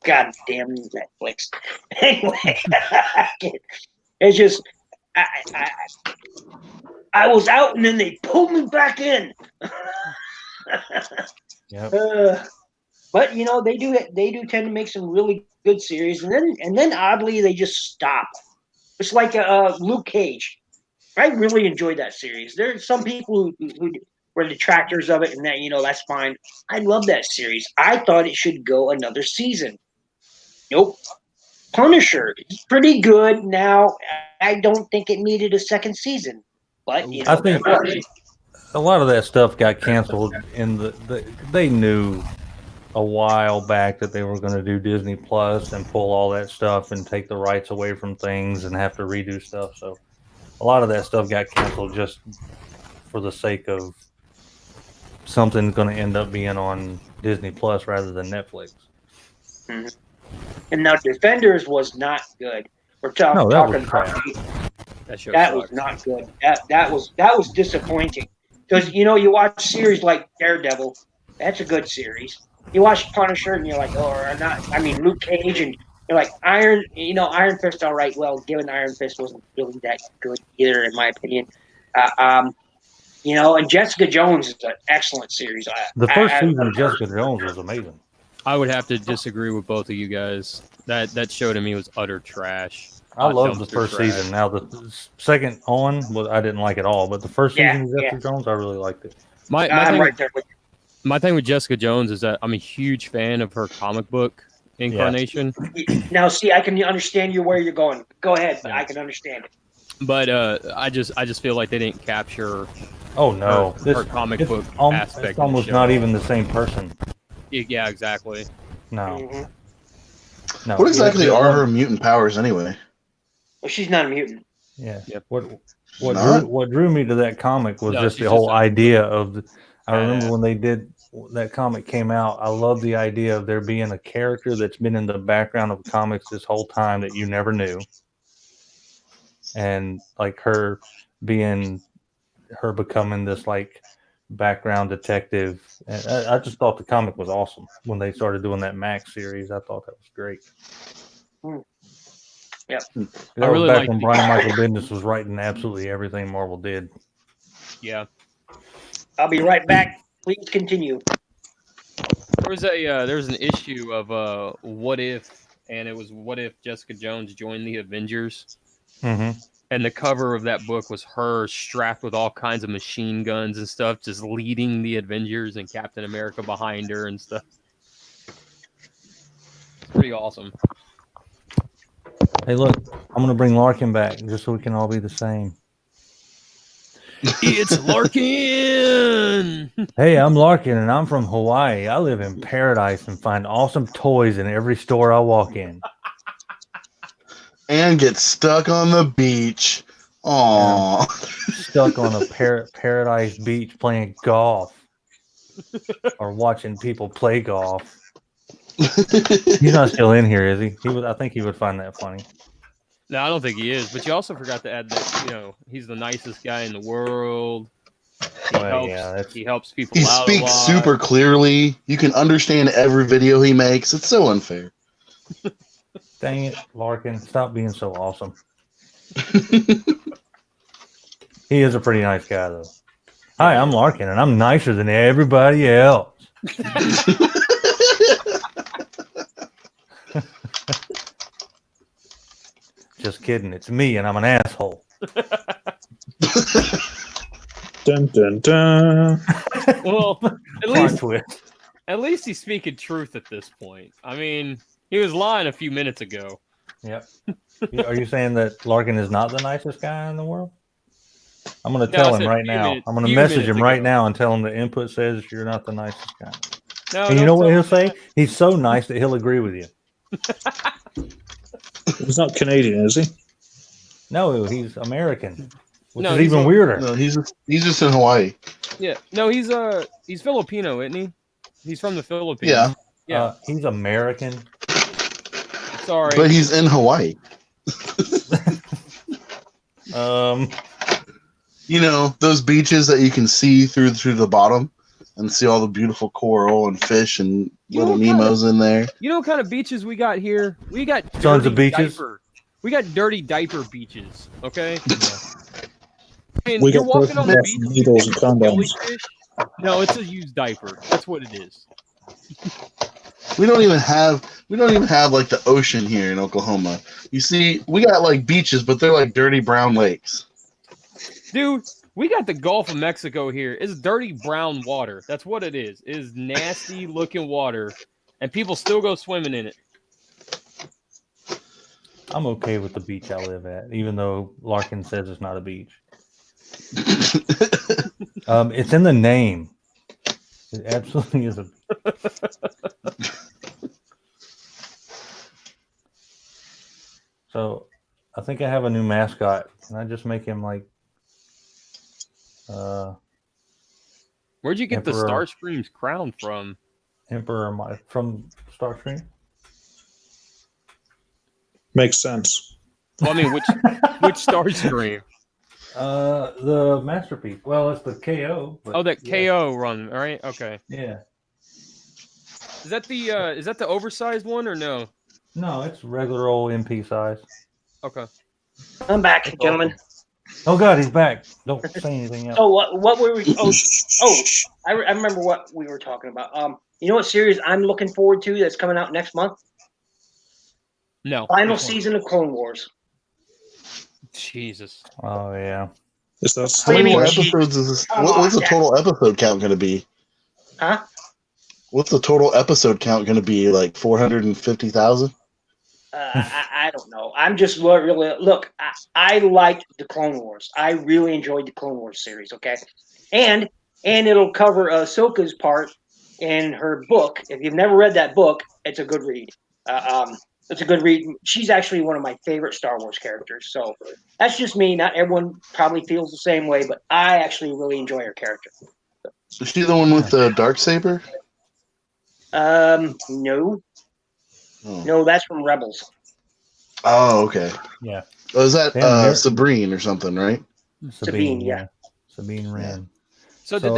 God damn Netflix. Anyway, it's just I was out and then they pulled me back in. Yep. But they do tend to make some really good series, and then oddly they just stop. It's like Luke Cage. I really enjoyed that series. There's some people who were detractors of it, and that that's fine. I love that series. I thought it should go another season. Nope. Punisher is pretty good now. I don't think it needed a second season, but I think a lot of that stuff got canceled they knew a while back that they were going to do Disney Plus and pull all that stuff and take the rights away from things and have to redo stuff. So a lot of that stuff got canceled just for the sake of something going to end up being on Disney Plus rather than Netflix. Mm-hmm. And now Defenders was not good. We're talking that was not good. That was disappointing. Because you watch series like Daredevil, that's a good series. You watch Punisher and you're like, Luke Cage, and you're like Iron Fist, all right. Well, given Iron Fist wasn't really that good either, in my opinion. And Jessica Jones is an excellent series. The first season of Jessica Jones was amazing. I would have to disagree with both of you guys. That show to me was utter trash. I loved the first season. Now the second I didn't like at all, but the first season of Jessica Jones, I really liked it. My thing with Jessica Jones is that I'm a huge fan of her comic book incarnation. Yeah. Now, see, I can understand where you're going. Go ahead, but I can understand it. But I just feel like they didn't capture. Oh no, her comic book aspect. It's almost not even the same person. Yeah, exactly. No. Mm-hmm. No. What exactly are her mutant powers anyway? Well, she's not a mutant. Yeah. Yep. What drew me to that comic was just the whole idea of. I remember when they did that comic came out. I love the idea of there being a character that's been in the background of comics this whole time that you never knew, and like her becoming this like background detective. And I just thought the comic was awesome when they started doing that Max series. I thought that was great. Yeah, I really back when Brian Michael Bendis was writing absolutely everything Marvel did. Yeah. I'll be right back. Please continue. There was an issue of What If, and it was What If Jessica Jones joined the Avengers. Mm-hmm. And the cover of that book was her strapped with all kinds of machine guns and stuff, just leading the Avengers and Captain America behind her and stuff. It's pretty awesome. Hey, look, I'm going to bring Larkin back just so we can all be the same. It's Larkin! Hey, I'm Larkin, and I'm from Hawaii. I live in paradise and find awesome toys in every store I walk in. And get stuck on the beach. Aww. Stuck on a paradise beach playing golf. Or watching people play golf. He's not still in here, is he? I think he would find that funny. No, I don't think he is. But you also forgot to add that, he's the nicest guy in the world. He helps people out. He speaks super clearly. You can understand every video he makes. It's so unfair. Dang it, Larkin. Stop being so awesome. He is a pretty nice guy, though. Hi, I'm Larkin, and I'm nicer than everybody else. Just kidding. It's me, and I'm an asshole. Dun dun dun. Well, Twist. at least he's speaking truth at this point. I mean, he was lying a few minutes ago. Yep. Are you saying that Larkin is not the nicest guy in the world? I'm going to tell him right now. I'm going to message him right now and tell him the input says you're not the nicest guy. No, and you know what he'll say? He's so nice that he'll agree with you. He's not Canadian, is he? No, he's American, which is even weirder. No, he's just in Hawaii. Yeah. No, he's Filipino, isn't he? He's from the Philippines. Yeah. He's American. Sorry. But he's in Hawaii. You know, those beaches that you can see through the bottom and see all the beautiful coral and fish and little Nemos in there. You know what kind of beaches we got here? We got tons of beaches. We got dirty diaper beaches, okay? I mean, We you're got walking on the beach. needles and condoms. No, it's a used diaper. That's what it is. We don't even have like the ocean here in Oklahoma. You see, we got like beaches, but they're like dirty brown lakes. Dude, we got the Gulf of Mexico here. It's dirty brown water. That's what it is. It is nasty looking water, and people still go swimming in it. I'm okay with the beach I live at, even though Larkin says it's not a beach. It's in the name. It absolutely is a So I think I have a new mascot. Can I just make him like where'd you get Emperor, the Starscream's crown from? Emperor from Starscream? Makes sense. Well, I mean, which Starscream? The masterpiece. Well, it's the KO. Oh, that KO run, all right? Okay. Yeah. Is that the oversized one or no? No, it's regular old MP size. Okay. I'm back, gentlemen. Oh God, he's back. Don't say anything else. Oh, what were we? I remember what we were talking about. You know what series I'm looking forward to that's coming out next month? No. Final season of Clone Wars. Jesus. Oh yeah. Is that How many more episodes is this? What's the total episode count going to be? Huh? What's the total episode count going to be? Like 450,000? I don't know. I'm just really look. I liked the Clone Wars. I really enjoyed the Clone Wars series. Okay, and it'll cover Ahsoka's part in her book. If you've never read that book, it's a good read. It's a good read. She's actually one of my favorite Star Wars characters. So that's just me. Not everyone probably feels the same way, but I actually really enjoy her character. Is she the one with the Darksaber? No. No, that's from Rebels. Oh, okay. Yeah. Oh, is that Sabrine or something, right? Sabine, yeah. Sabine Wren. So did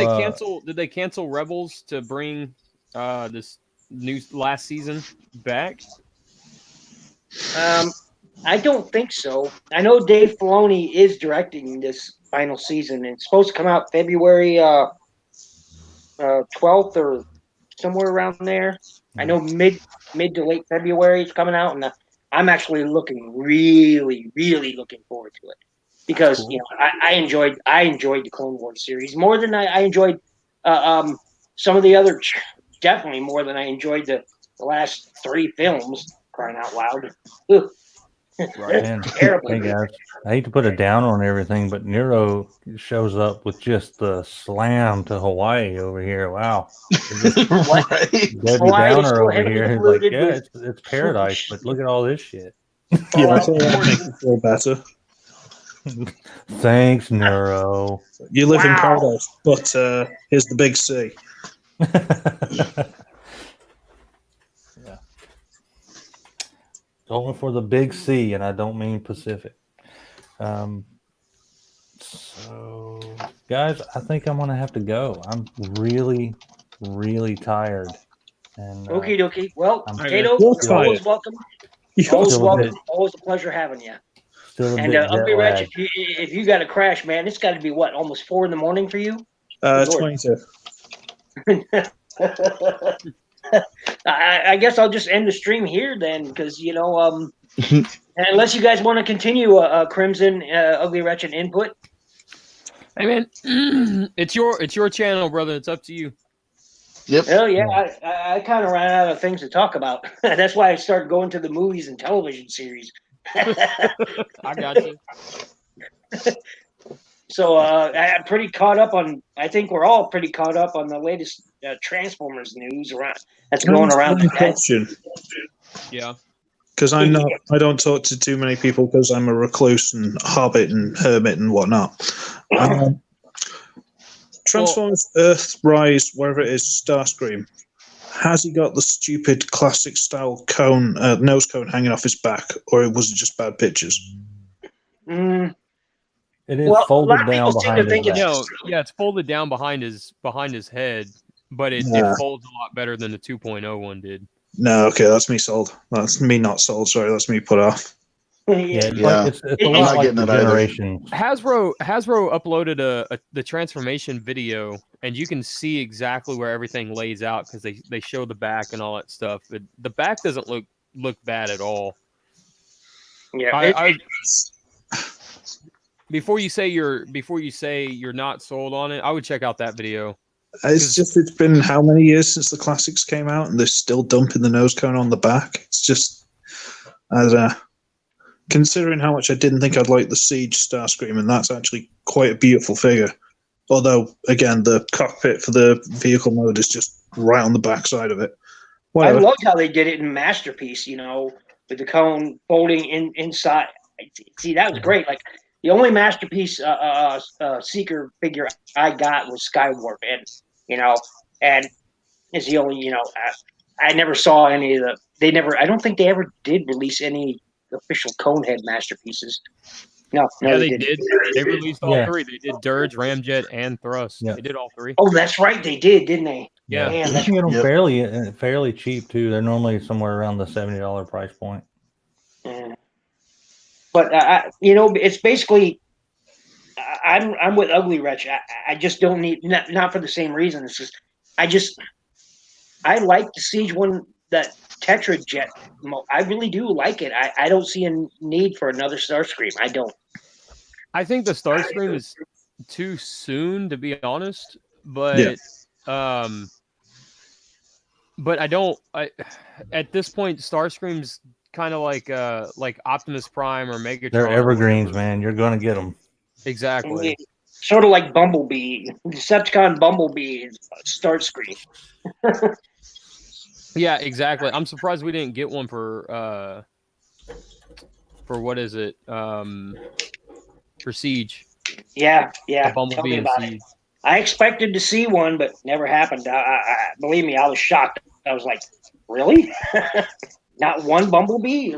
they cancel Rebels to bring this new last season back? I don't think so. I know Dave Filoni is directing this final season. It's supposed to come out February 12th or somewhere around there. I know mid to late February it's coming out, and I'm actually really, really looking forward to it because cool. You know I enjoyed the Clone Wars series more than I enjoyed some of the other. Definitely more than I enjoyed the last 3 films. Crying out loud! Right. Hey guys, I hate to put a down on everything, but Nero shows up with just the slam to Hawaii over here. Wow. Right. Debbie Downer over here is like, yeah, it's paradise, but look at all this shit. Yeah, I think that makes you feel better. Thanks, Nero. You live in paradise, but here's the big C. Going for the big C, and I don't mean Pacific. So, guys, I think I'm going to have to go. I'm really, really tired. And Okie dokie. Well, Kato, you're always welcome. Always welcome. Always a pleasure having you. Still a and bit Ugly Wretch, if you got to crash, man, it's got to be what, almost 4 a.m. for you? 22. I guess I'll just end the stream here then, because unless you guys want to continue Crimson Ugly Wretched input. Hey man, it's your channel, brother. It's up to you. Yep. Oh yeah, I kind of ran out of things to talk about. That's why I started going to the movies and television series. I got you. So I'm pretty caught up on. I think we're all pretty caught up on the latest Transformers news that's going around the question. Yeah. Because I don't talk to too many people because I'm a recluse and hobbit and hermit and whatnot. Transformers Earthrise, wherever it is, Starscream. Has he got the stupid classic style cone, nose cone hanging off his back, or was it just bad pictures? It is folded down behind his back. No, yeah, it's folded down behind his head, but it folds a lot better than the 2.0 one did. No, okay, that's me sold. That's me not sold. Sorry, that's me put off. It's a lot like the generation. Hasbro uploaded the transformation video, and you can see exactly where everything lays out because they show the back and all that stuff. The back doesn't look bad at all. Yeah. Before you say you're not sold on it, I would check out that video. It's been how many years since the classics came out, and they're still dumping the nose cone on the back. It's just, I don't know. Considering how much I didn't think I'd like the Siege Starscream, and that's actually quite a beautiful figure. Although, again, the cockpit for the vehicle mode is just right on the back side of it. Whatever. I loved how they did it in Masterpiece, with the cone folding inside. See, that was great. Like, the only Masterpiece Seeker figure I got was Skywarp, and it's the only, I never saw any of I don't think they ever did release any official Conehead Masterpieces. No, they did. They released all three. They did Dirge, Ramjet, and Thrust. Yeah. They did all three. Oh, that's right. They did, didn't they? Yeah. Man, you can get them fairly cheap, too. They're normally somewhere around the $70 price point. But, it's basically, I'm with Ugly Wretch. I just don't need, not for the same reason. It's just, I like the Siege one, that Tetra Jet. I really do like it. I don't see a need for another Starscream. I don't. I think the Starscream is too soon, to be honest. But but I don't. At this point, Starscream's kind of like Optimus Prime or Megatron. They're evergreens, man. You're going to get them. Exactly. Sort of like Bumblebee, Decepticon Bumblebee, Starscream. Yeah, exactly. I'm surprised we didn't get one for what is it? For Siege. Yeah. Bumblebee and Siege. I expected to see one, but never happened. Believe me, I was shocked. I was like, really? Not one Bumblebee?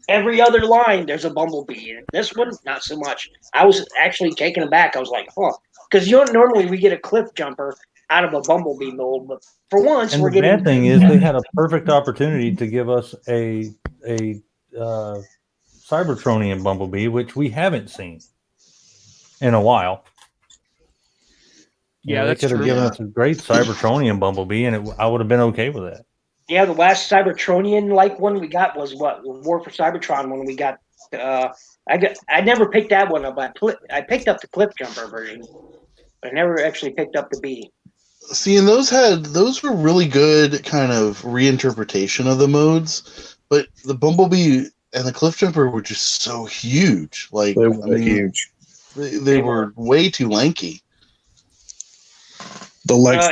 Every other line, there's a Bumblebee. This one, not so much. I was actually taken aback. I was like, huh. Because normally we get a cliff jumper out of a Bumblebee mold, but for once we're getting. The bad thing is they had a perfect opportunity to give us a Cybertronian Bumblebee, which we haven't seen in a while. Yeah, they could have given us a great Cybertronian Bumblebee, and I would have been okay with that. Yeah, the last Cybertronian one we got was War for Cybertron when we got. I never picked that one up. I picked up the cliff jumper version. I never actually picked up the B. See, and those were really good kind of reinterpretation of the modes, but the Bumblebee and the Cliff Jumper were just so huge. Like, they were huge. They were way too lanky. The legs.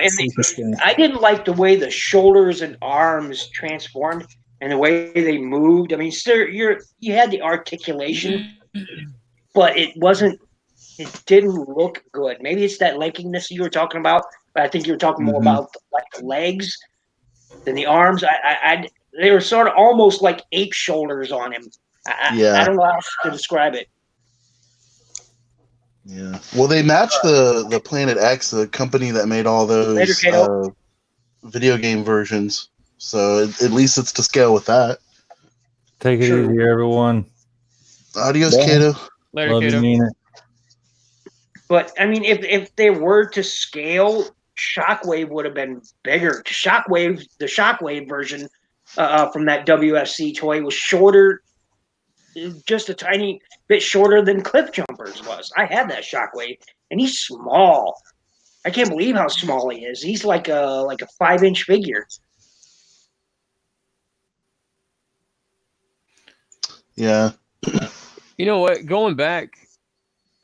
I didn't like the way the shoulders and arms transformed and the way they moved. I mean, you had the articulation, but it wasn't. It didn't look good. Maybe it's that lankiness you were talking about, but I think you were talking more about the legs than the arms. They were sort of almost like ape shoulders on him. I don't know how to describe it. Yeah. Well, they matched the Planet X, the company that made all those video game versions. So at least it's to scale with that. Take it easy, everyone. Adios, Kato. Later, Kato. You, mean it. But I mean, if they were to scale, Shockwave would have been bigger. The Shockwave version from that WSC toy was shorter, just a tiny bit shorter than Cliff Jumpers was. I had that Shockwave, and he's small. I can't believe how small he is. He's like a 5-inch figure. Yeah. You know what? Going back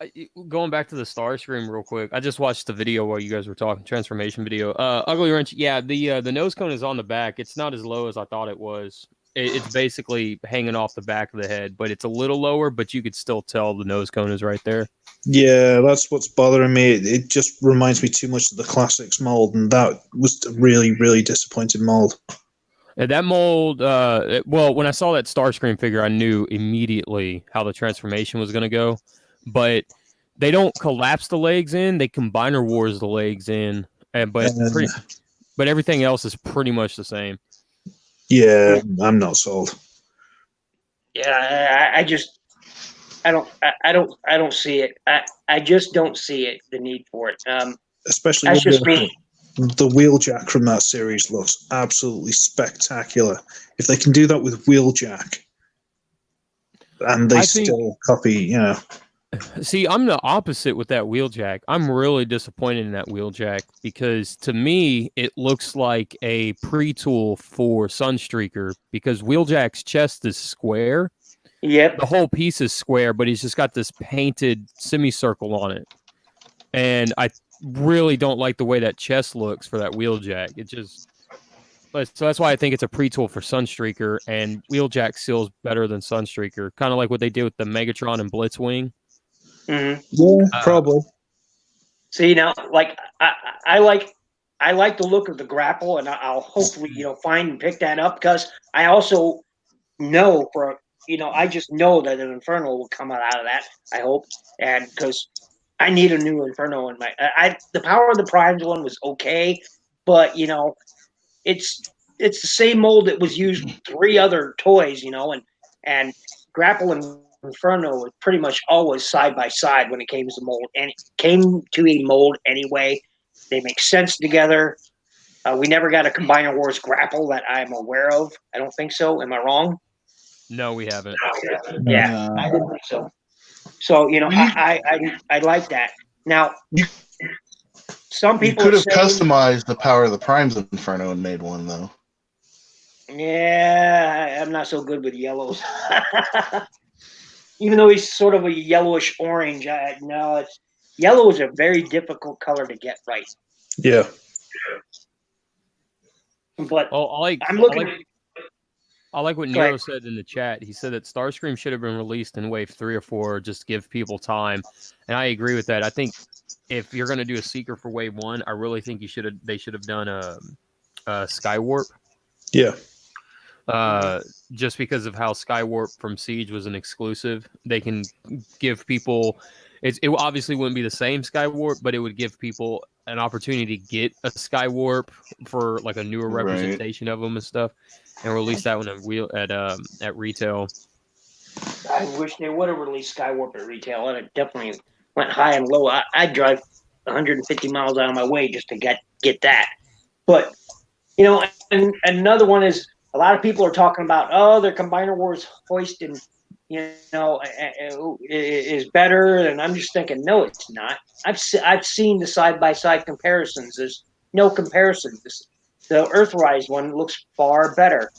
to the Starscream real quick. I just watched the video while you guys were talking, transformation video. Ugly Wrench. Yeah, the nose cone is on the back. It's not as low as I thought it was. It's basically hanging off the back of the head, but it's a little lower. But you could still tell the nose cone is right there. Yeah, that's what's bothering me. It just reminds me too much of the Classics mold, and that was a really, really disappointing mold. That mold, well, when I saw that Starscream figure, I knew immediately how the transformation was going to go. But they don't collapse the legs in; they Combiner Wars the legs in, but everything else is pretty much the same. Yeah, I'm not sold. Yeah, I don't see it. I just don't see it. The need for it. Especially that's just with me. The Wheeljack from that series looks absolutely spectacular. If they can do that with Wheeljack, and they still copy, you know. See, I'm the opposite with that Wheeljack. I'm really disappointed in that Wheeljack because to me, it looks like a pre-tool for Sunstreaker because Wheeljack's chest is square. Yep. The whole piece is square, but he's just got this painted semicircle on it. And I really don't like the way that chest looks for that Wheeljack. So that's why I think it's a pre-tool for Sunstreaker, and Wheeljack seals better than Sunstreaker. Kind of like what they did with the Megatron and Blitzwing. Mm-hmm. Yeah, probably. See now, like I like the look of the grapple, and I'll hopefully find and pick that up because I also know I just know that an Inferno will come out of that. I hope, and because I need a new Inferno in my. The Power of the Primes one was okay, but it's the same mold that was used in 3 other toys, and Grapple and Inferno were pretty much always side by side when it came to mold, and it came to a mold anyway. They make sense together. We never got a Combiner Wars Grapple that I'm aware of. I don't think so. Am I wrong? No, we haven't. Yeah, I didn't think so. So I like that. Now, some people could have customized the Power of the Primes Inferno and made one though. Yeah, I'm not so good with yellows. Even though he's sort of a yellowish orange, yellow is a very difficult color to get right. Yeah. But I like what Nero said in the chat. He said that Starscream should have been released in Wave 3 or 4, just give people time. And I agree with that. I think if you're going to do a Seeker for Wave 1, I really think they should have done a Skywarp. Yeah. Just because of how Skywarp from Siege was an exclusive, they can give people. It obviously wouldn't be the same Skywarp, but it would give people an opportunity to get a Skywarp for like a newer representation of them and stuff, and release that one at retail. I wish they would have released Skywarp at retail. It definitely went high and low. I'd drive 150 miles out of my way just to get that. But and another one is. A lot of people are talking about, their Combiner Wars hoist and is better, and I'm just thinking, no, it's not. I've seen the side-by-side comparisons. There's no comparison. The Earthrise one looks far better.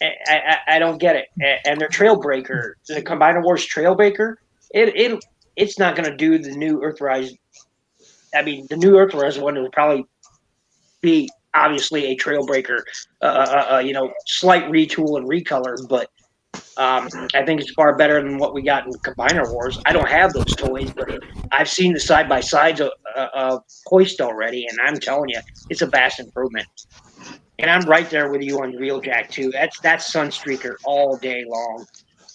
I don't get it. And their Trailbreaker, the Combiner Wars Trailbreaker, it's not going to do the new Earthrise. I mean, the new Earthrise one will probably be obviously a Trailbreaker, slight retool and recolor, but I think it's far better than what we got in Combiner Wars. I don't have those toys, but I've seen the side-by-sides of Hoist already, and I'm telling you, it's a vast improvement. And I'm right there with you on Wheeljack, too. That's Sunstreaker all day long.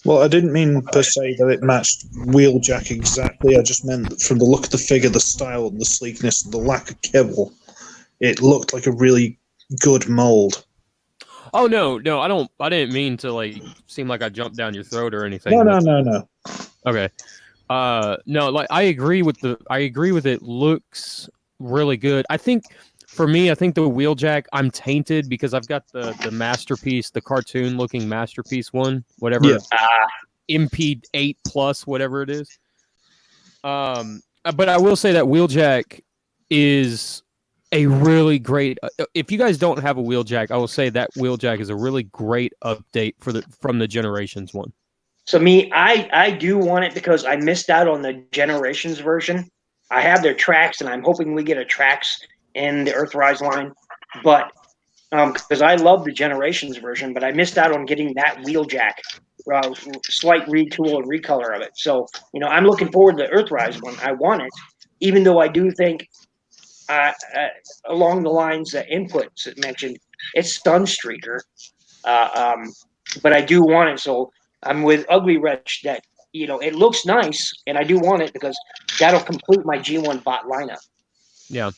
Well, I didn't mean per se that it matched Wheeljack exactly. I just meant that from the look of the figure, the style, and the sleekness, and the lack of kibble, it looked like a really good mold. Oh no, I didn't mean to seem like I jumped down your throat or anything. No. Okay. No, like I agree with it. Looks really good. I think for me, I think the Wheeljack, I'm tainted because I've got the masterpiece, the cartoon looking masterpiece one, whatever. Yeah. MP8 plus, whatever it is. But I will say that Wheeljack is a really great. If you guys don't have a Wheeljack, I will say that Wheeljack is a really great update from the Generations one. So me, I do want it because I missed out on the Generations version. I have their tracks, and I'm hoping we get a tracks in the Earthrise line. But because I love the Generations version, but I missed out on getting that Wheeljack, slight retool and recolor of it. So I'm looking forward to the Earthrise one. I want it, even though I do think along the lines that inputs it mentioned, it's Sunstreaker. But I do want it, so I'm with Ugly Wretch that it looks nice, and I do want it because that'll complete my G1 bot lineup. Yeah.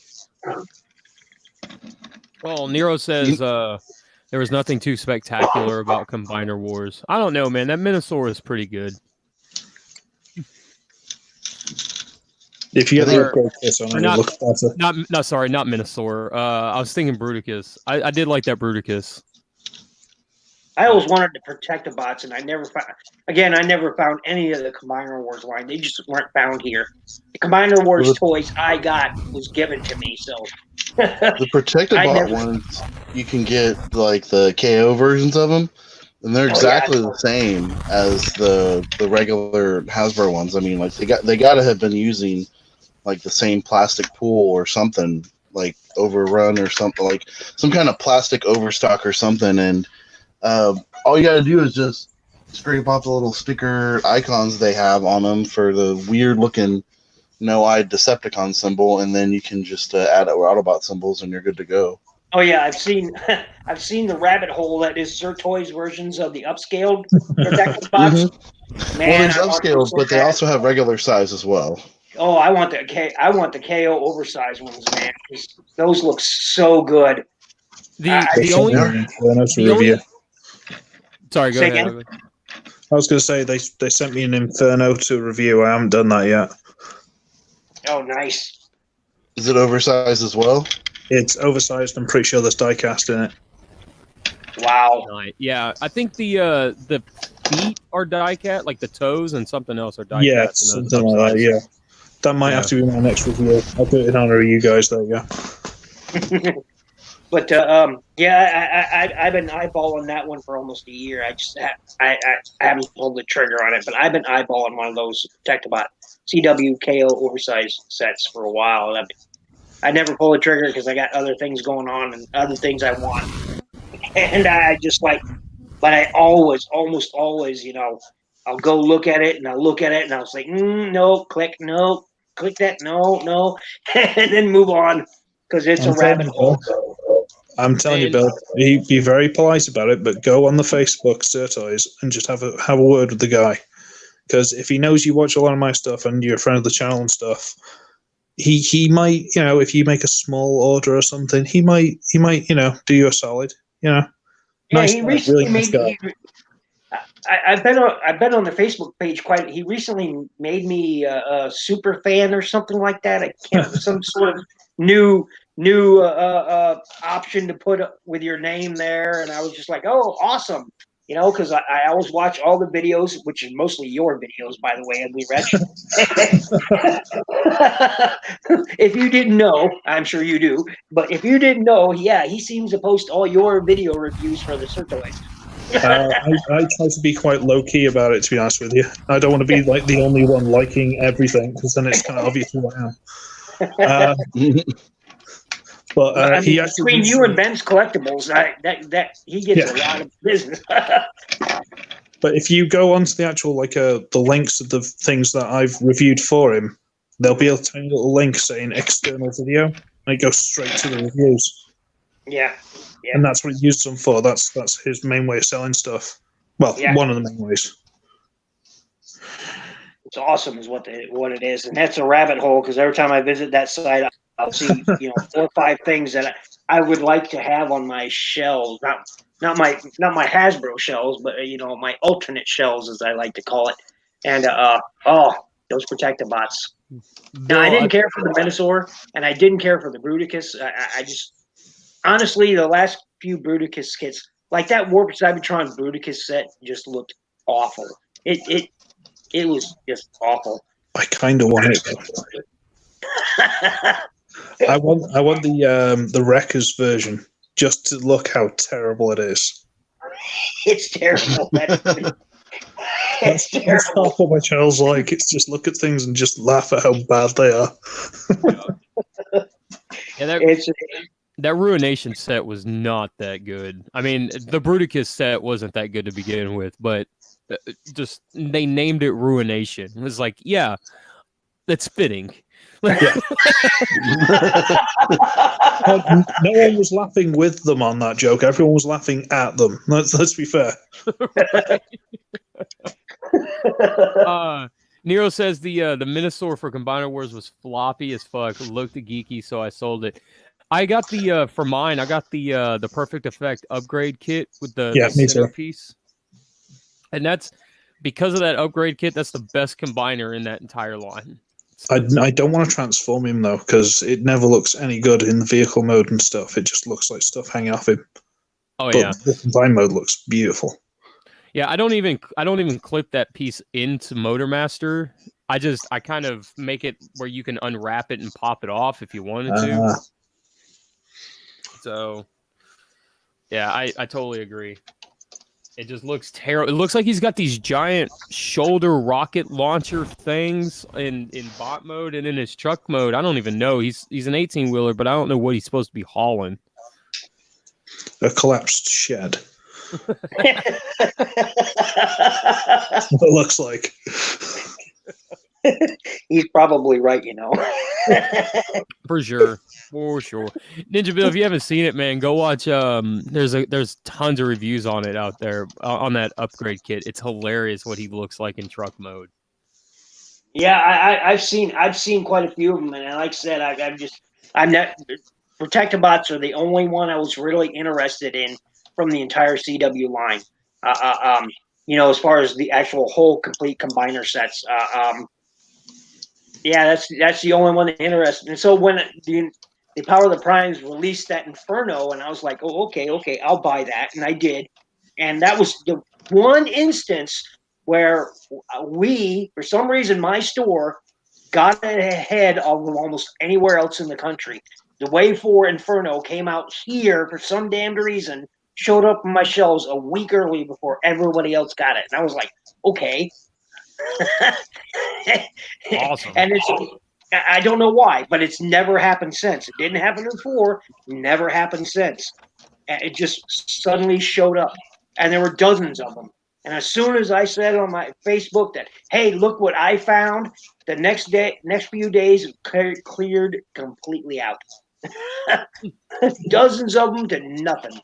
Well, Nero says there was nothing too spectacular about Combiner Wars. I don't know, man. That Minosaur is pretty good. If you get the upgrade kit on it, not, looks better. Not Minosaur. I was thinking Bruticus. I did like that Bruticus. I always wanted to protect the bots, and I never found any of the Combiner Wars line. They just weren't found here. The Combiner Wars toys I got was given to me, so the Protectabot ones, you can get like the KO versions of them, and they're exactly the same as the regular Hasbro ones. I mean, like they gotta have been using like the same plastic pool or something, like overrun or something, like some kind of plastic overstock or something, and all you gotta do is just scrape off the little sticker icons they have on them for the weird looking no-eyed Decepticon symbol, and then you can just add Autobot symbols, and you're good to go. Oh yeah, I've seen the rabbit hole that is Sir Toys versions of the upscaled protective bots. Mm-hmm. Man, well, there's upscaled, but they also have regular size as well. Oh, I want the KO oversized ones, man. Those look so good. Sorry, go ahead. Again? I was going to say they sent me an Inferno to review. I haven't done that yet. Oh, nice. Is it oversized as well? It's oversized. I'm pretty sure there's diecast in it. Wow. Yeah, I think the feet are diecast, like the toes and something else are diecast. Yeah, something like that. Yeah, that might have to be my next review. I'll put it in honor of you guys. There you go. But I've been eyeballing that one for almost a year. I haven't pulled the trigger on it, but I've been eyeballing one of those Protectabot CW KO oversized sets for a while. I never pull the trigger because I got other things going on and other things I want, and I just but I almost always, I'll go look at it and I'll look at it and I'll say no, click that, no, and then move on because it's a rabbit hole. I'm telling you, Bill, be very polite about it, but go on the Facebook Sir Toys and just have a word with the guy. Because if he knows you watch a lot of my stuff and you're a friend of the channel and stuff, he might, if you make a small order or something, he might, do you a solid, Yeah, nice he guy, recently really nice guy. I've been on the Facebook page quite. He recently made me a super fan or something like that. I can't some sort of new option to put with your name there, and I was just like, oh, awesome, because I always watch all the videos, which is mostly your videos, by the way, Ugly Wretch. If you didn't know, I'm sure you do, but if you didn't know, yeah, he seems to post all your video reviews for the Sir Toys. I try to be quite low key about it, to be honest with you. I don't want to be like the only one liking everything, because then it's kind of obvious who I am. But he actually between you and Ben's Collectibles, that he gets a lot of business. But if you go onto the actual the links of the things that I've reviewed for him, there'll be a tiny little link saying external video, and it goes straight to the reviews. Yeah. And that's what he uses them for. That's his main way of selling stuff. Well, one of the main ways. It's awesome, is what it is, and that's a rabbit hole. Because every time I visit that site, I'll see 4 or 5 things that I would like to have on my shelves. Not my Hasbro shelves, but my alternate shelves, as I like to call it. And those protective bots. Now, I didn't care for the Minosaur, and I didn't care for the Bruticus. I just, honestly, the last few Bruticus kits, like that Warp Cybertron Bruticus set, just looked awful. It was just awful. I kind of want it. I want the Wreckers version just to look how terrible it is. It's terrible. It's terrible. That's what my child's like. It's just look at things and just laugh at how bad they are. Yeah, that Ruination set was not that good. I mean, the Bruticus set wasn't that good to begin with, but just they named it Ruination. It was like, yeah, that's fitting. Yeah. No one was laughing with them on that joke. Everyone was laughing at them. Let's be fair. Nero says the Minosaur for Combiner Wars was floppy as fuck. Looked geeky, so I sold it. I got the for mine. I got the Perfect Effect upgrade kit with the centerpiece, and that's because of that upgrade kit. That's the best combiner in that entire line. I don't want to transform him though, because it never looks any good in the vehicle mode and stuff. It just looks like stuff hanging off him. Oh but yeah, the combine mode looks beautiful. Yeah, I don't even clip that piece into Motormaster. I kind of make it where you can unwrap it and pop it off if you wanted to. So yeah, I totally agree. It just looks terrible. It looks like he's got these giant shoulder rocket launcher things in bot mode and in his truck mode. I don't even know. He's an 18-wheeler, but I don't know what he's supposed to be hauling. A collapsed shed. That's what it looks like. He's probably right, you know. For sure. NinjaBill, if you haven't seen it, man, go watch. There's tons of reviews on it out there on that upgrade kit. It's hilarious what he looks like in truck mode. Yeah, I've seen quite a few of them, and like I said, I'm not. Protector bots are the only one I was really interested in from the entire CW line. You know, as far as the actual whole complete combiner sets. Yeah, that's the only one that interested. And so when the Power of the Primes released that Inferno, and I was like, oh, okay, I'll buy that, and I did. And that was the one instance where for some reason, my store got ahead of almost anywhere else in the country. The Wave 4 Inferno came out here for some damned reason, showed up on my shelves a week early before everybody else got it. And I was like, okay. Awesome. And I don't know why, but it's never happened since. It didn't happen before, never happened since. It just suddenly showed up. And there were dozens of them. And as soon as I said on my Facebook that, hey, look what I found, the next few days it cleared completely out. Dozens of them to nothing.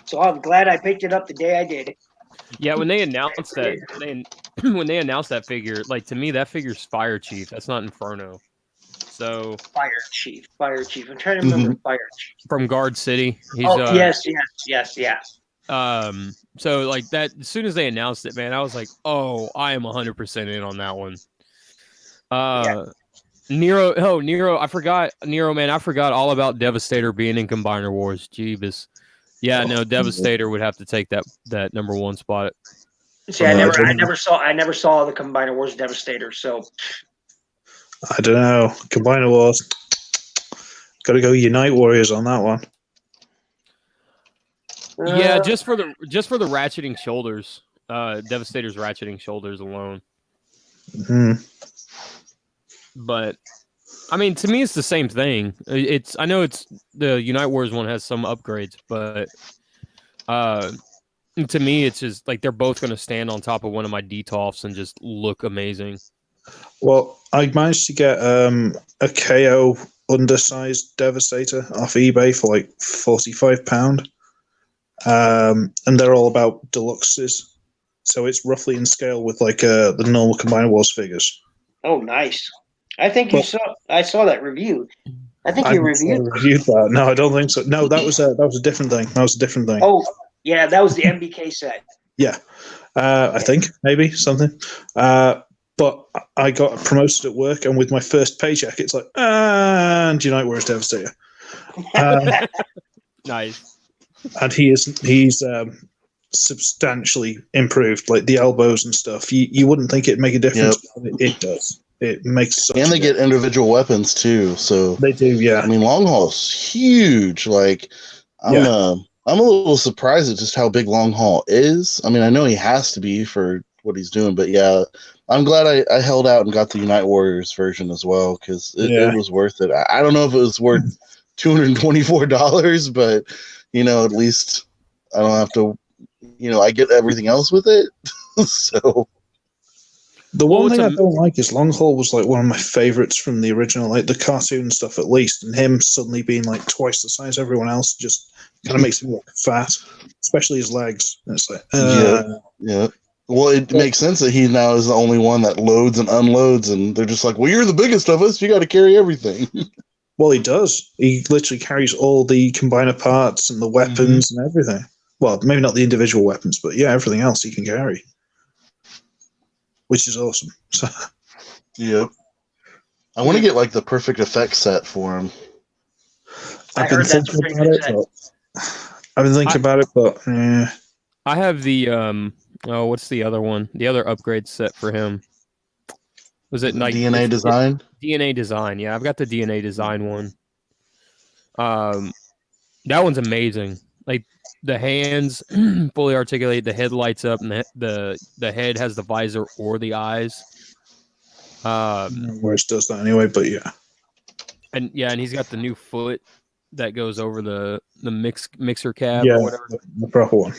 So I'm glad I picked it up the day I did. Yeah, when they announced that, when they announced that figure, like to me, that figure's Fire Chief. That's not Inferno. So Fire Chief. I'm trying to remember Fire Chief from Guard City. He's, yes. So like that, as soon as they announced it, man, I was like, oh, I am 100% in on that one. Nero, I forgot all about Devastator being in Combiner Wars. Jeebus. Yeah, no, Devastator would have to take that number one spot. See, I never saw the Combiner Wars Devastator, so I don't know. Combiner Wars. Got to go Unite Warriors on that one. Yeah, just for the ratcheting shoulders. Devastator's ratcheting shoulders alone. Mm-hmm. But I mean, to me, it's the same thing. I know it's the Unite Wars one has some upgrades, but to me, it's just like they're both going to stand on top of one of my DTOFs and just look amazing. Well, I managed to get a KO undersized Devastator off eBay for like £45. And they're all about deluxes. So it's roughly in scale with like the normal Combiner Wars figures. Oh, nice. I think I saw that review. I think you reviewed that. No, I don't think so. No, that was a different thing. That was a different thing. Oh, yeah, that was the MBK set. Yeah. I think maybe something. But I got promoted at work, and with my first paycheck, it's like, and Unite Warriors Devastator. Nice. And he's substantially improved, like the elbows and stuff. You wouldn't think it'd make a difference, but it does. It makes and they get individual weapons too. So they do, yeah. I mean, Long Haul's huge. Like, I'm a little surprised at just how big Long Haul is. I mean, I know he has to be for what he's doing, but yeah, I'm glad I held out and got the Unite Warriors version as well because it was worth it. I don't know if it was worth $224, but at least I don't have to. I get everything else with it. So. The one thing I don't like is Long Haul was like one of my favorites from the original, like the cartoon stuff at least, and him suddenly being like twice the size of everyone else just kind of makes him look fat, especially his legs. And it's like, yeah. Well, it makes sense that he now is the only one that loads and unloads, and they're just like, well, you're the biggest of us. You got to carry everything. Well, he does. He literally carries all the combiner parts and the weapons and everything. Well, maybe not the individual weapons, but yeah, everything else he can carry. Which is awesome. So. Yep. I want to get like the perfect effects set for him. I've been thinking about it, but yeah. I have the what's the other one? The other upgrade set for him. Was it like DNA design? DNA design, yeah. I've got the DNA design one. That one's amazing. Like the hands fully articulate, the head lights up, and the head has the visor or the eyes. Where it does that anyway, but yeah. And he's got the new foot that goes over the mixer cab or whatever. The proper one.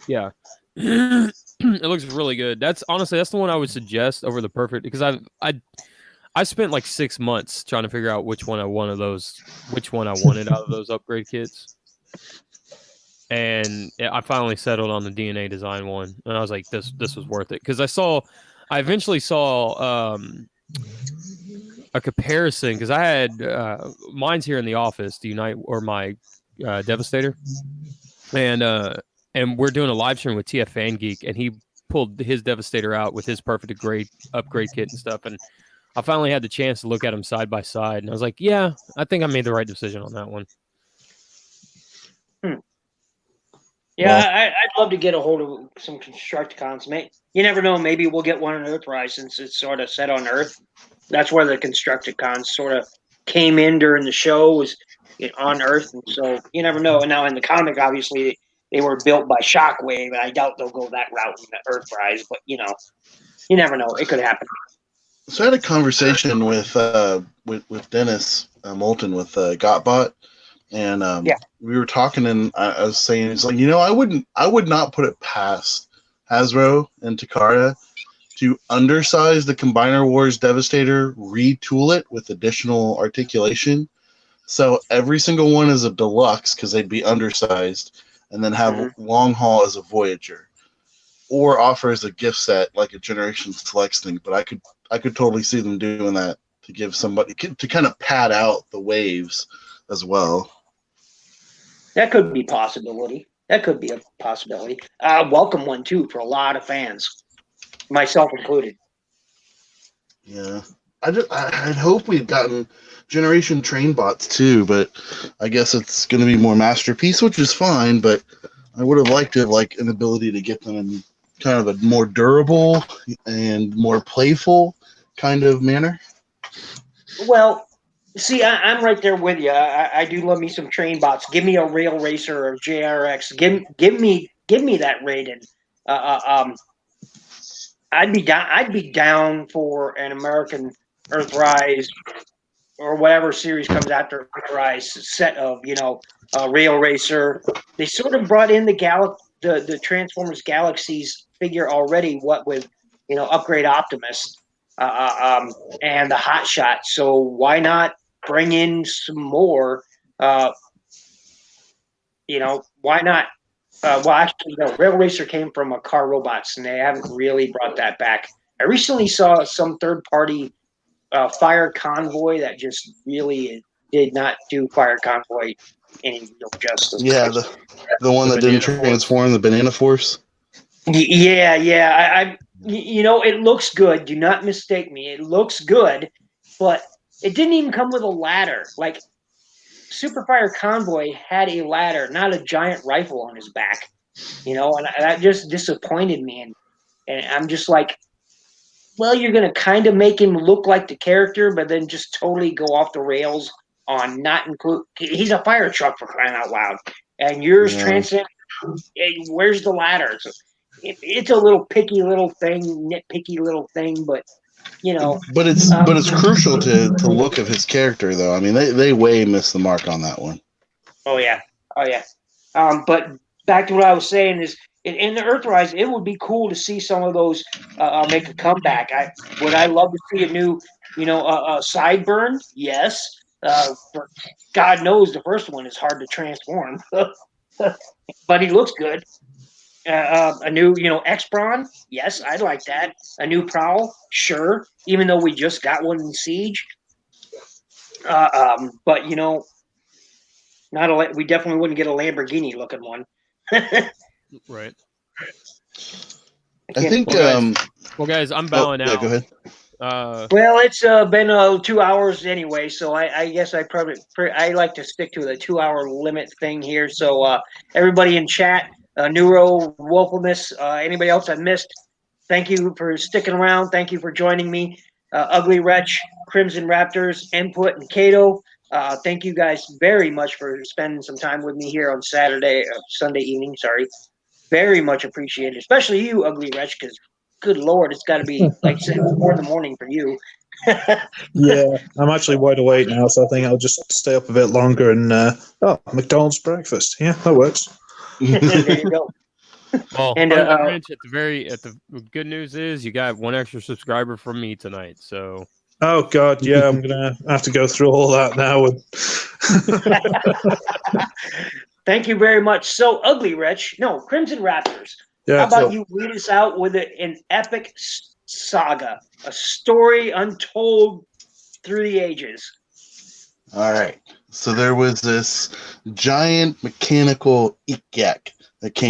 Yeah. It looks really good. That's the one I would suggest over the perfect, because I spent like 6 months trying to figure out which one I wanted out of those upgrade kits. And I finally settled on the DNA design one, and I was like, this was worth it, because I eventually saw a comparison, because I had mine's here in the office, the Unite or my Devastator, and we're doing a live stream with TF Fan Geek, and he pulled his Devastator out with his perfect upgrade kit and stuff, and I finally had the chance to look at them side by side, and I was like, yeah, I think I made the right decision on that one. Yeah, I'd love to get a hold of some Constructicons. You never know. Maybe we'll get one on Earthrise, since it's sort of set on Earth. That's where the Constructicons sort of came in during the show, was on Earth. And so you never know. And now in the comic, obviously, they were built by Shockwave, and I doubt they'll go that route in the Earthrise. But, you never know. It could happen. So I had a conversation with Dennis Moulton with Gotbot. And we were talking, and I was saying, it's like, I would not put it past Hasbro and Takara to undersize the Combiner Wars Devastator, retool it with additional articulation, so every single one is a deluxe because they'd be undersized, and then have Long Haul as a Voyager, or offer as a gift set like a Generation Selects thing. But I could totally see them doing that to give somebody to kind of pad out the waves as well. That could be a possibility. Welcome one, too, for a lot of fans, myself included. Yeah. I'd hope we'd gotten Generation Train Bots, too, but I guess it's going to be more Masterpiece, which is fine, but I would have liked to have an ability to get them in kind of a more durable and more playful kind of manner. Well, see, I'm right there with you. I do love me some train bots. Give me a Rail Racer or JRX. Give me that Raiden. I'd be down for an American Earthrise or whatever series comes after Earthrise set of Rail Racer. They sort of brought in the Transformers Galaxies figure already. What with Upgrade Optimus. And the Hot Shot. So why not bring in some more? Why not? Well, actually, no. Rail Racer came from a Car Robots, and they haven't really brought that back. I recently saw some third-party Fire Convoy that just really did not do Fire Convoy any real justice. Yeah, the one that didn't transform, the Banana Force. Yeah. it looks good. Do not mistake me. It looks good, but it didn't even come with a ladder. Like Superfire Convoy had a ladder, not a giant rifle on his back. And that just disappointed me. And I'm just like, well, you're going to kind of make him look like the character, but then just totally go off the rails on not include. He's a fire truck for crying out loud, and yours transcend. Where's the ladder? So it's a little picky little thing, nitpicky little thing, but But it's crucial to the look of his character, though. I mean, they way missed the mark on that one. Oh yeah. But back to what I was saying is, in the Earthrise, it would be cool to see some of those make a comeback. I love to see a new, Sideburn? Yes. God knows the first one is hard to transform, but he looks good. A new, X-Brawn? Yes, I'd like that. A new Prowl? Sure. Even though we just got one in Siege. But, we definitely wouldn't get a Lamborghini looking one. Right. I think. Well, guys, I'm bowing out. Go ahead. Well, it's been 2 hours anyway, so I guess I like to stick to the 2 hour limit thing here. So everybody in chat, Neuro, Wolfulness, anybody else I missed, thank you for sticking around. Thank you for joining me. Ugly Wretch, Crimson Raptors, Input, and Kato. Thank you guys very much for spending some time with me here on Sunday evening. Sorry, very much appreciated, especially you, Ugly Wretch, because good Lord, it's got to be like 4 in the morning for you. Yeah, I'm actually wide awake now, so I think I'll just stay up a bit longer and McDonald's breakfast. Yeah, that works. There you go. Well, and Rich, the good news is you got one extra subscriber from me tonight. So. Oh God, yeah, I'm gonna have to go through all that now. Thank you very much. So, Ugly Wretch, no, Crimson Raptors. Yeah, how about you lead us out with an epic saga, a story untold through the ages? All right. So there was this giant mechanical ikyak that came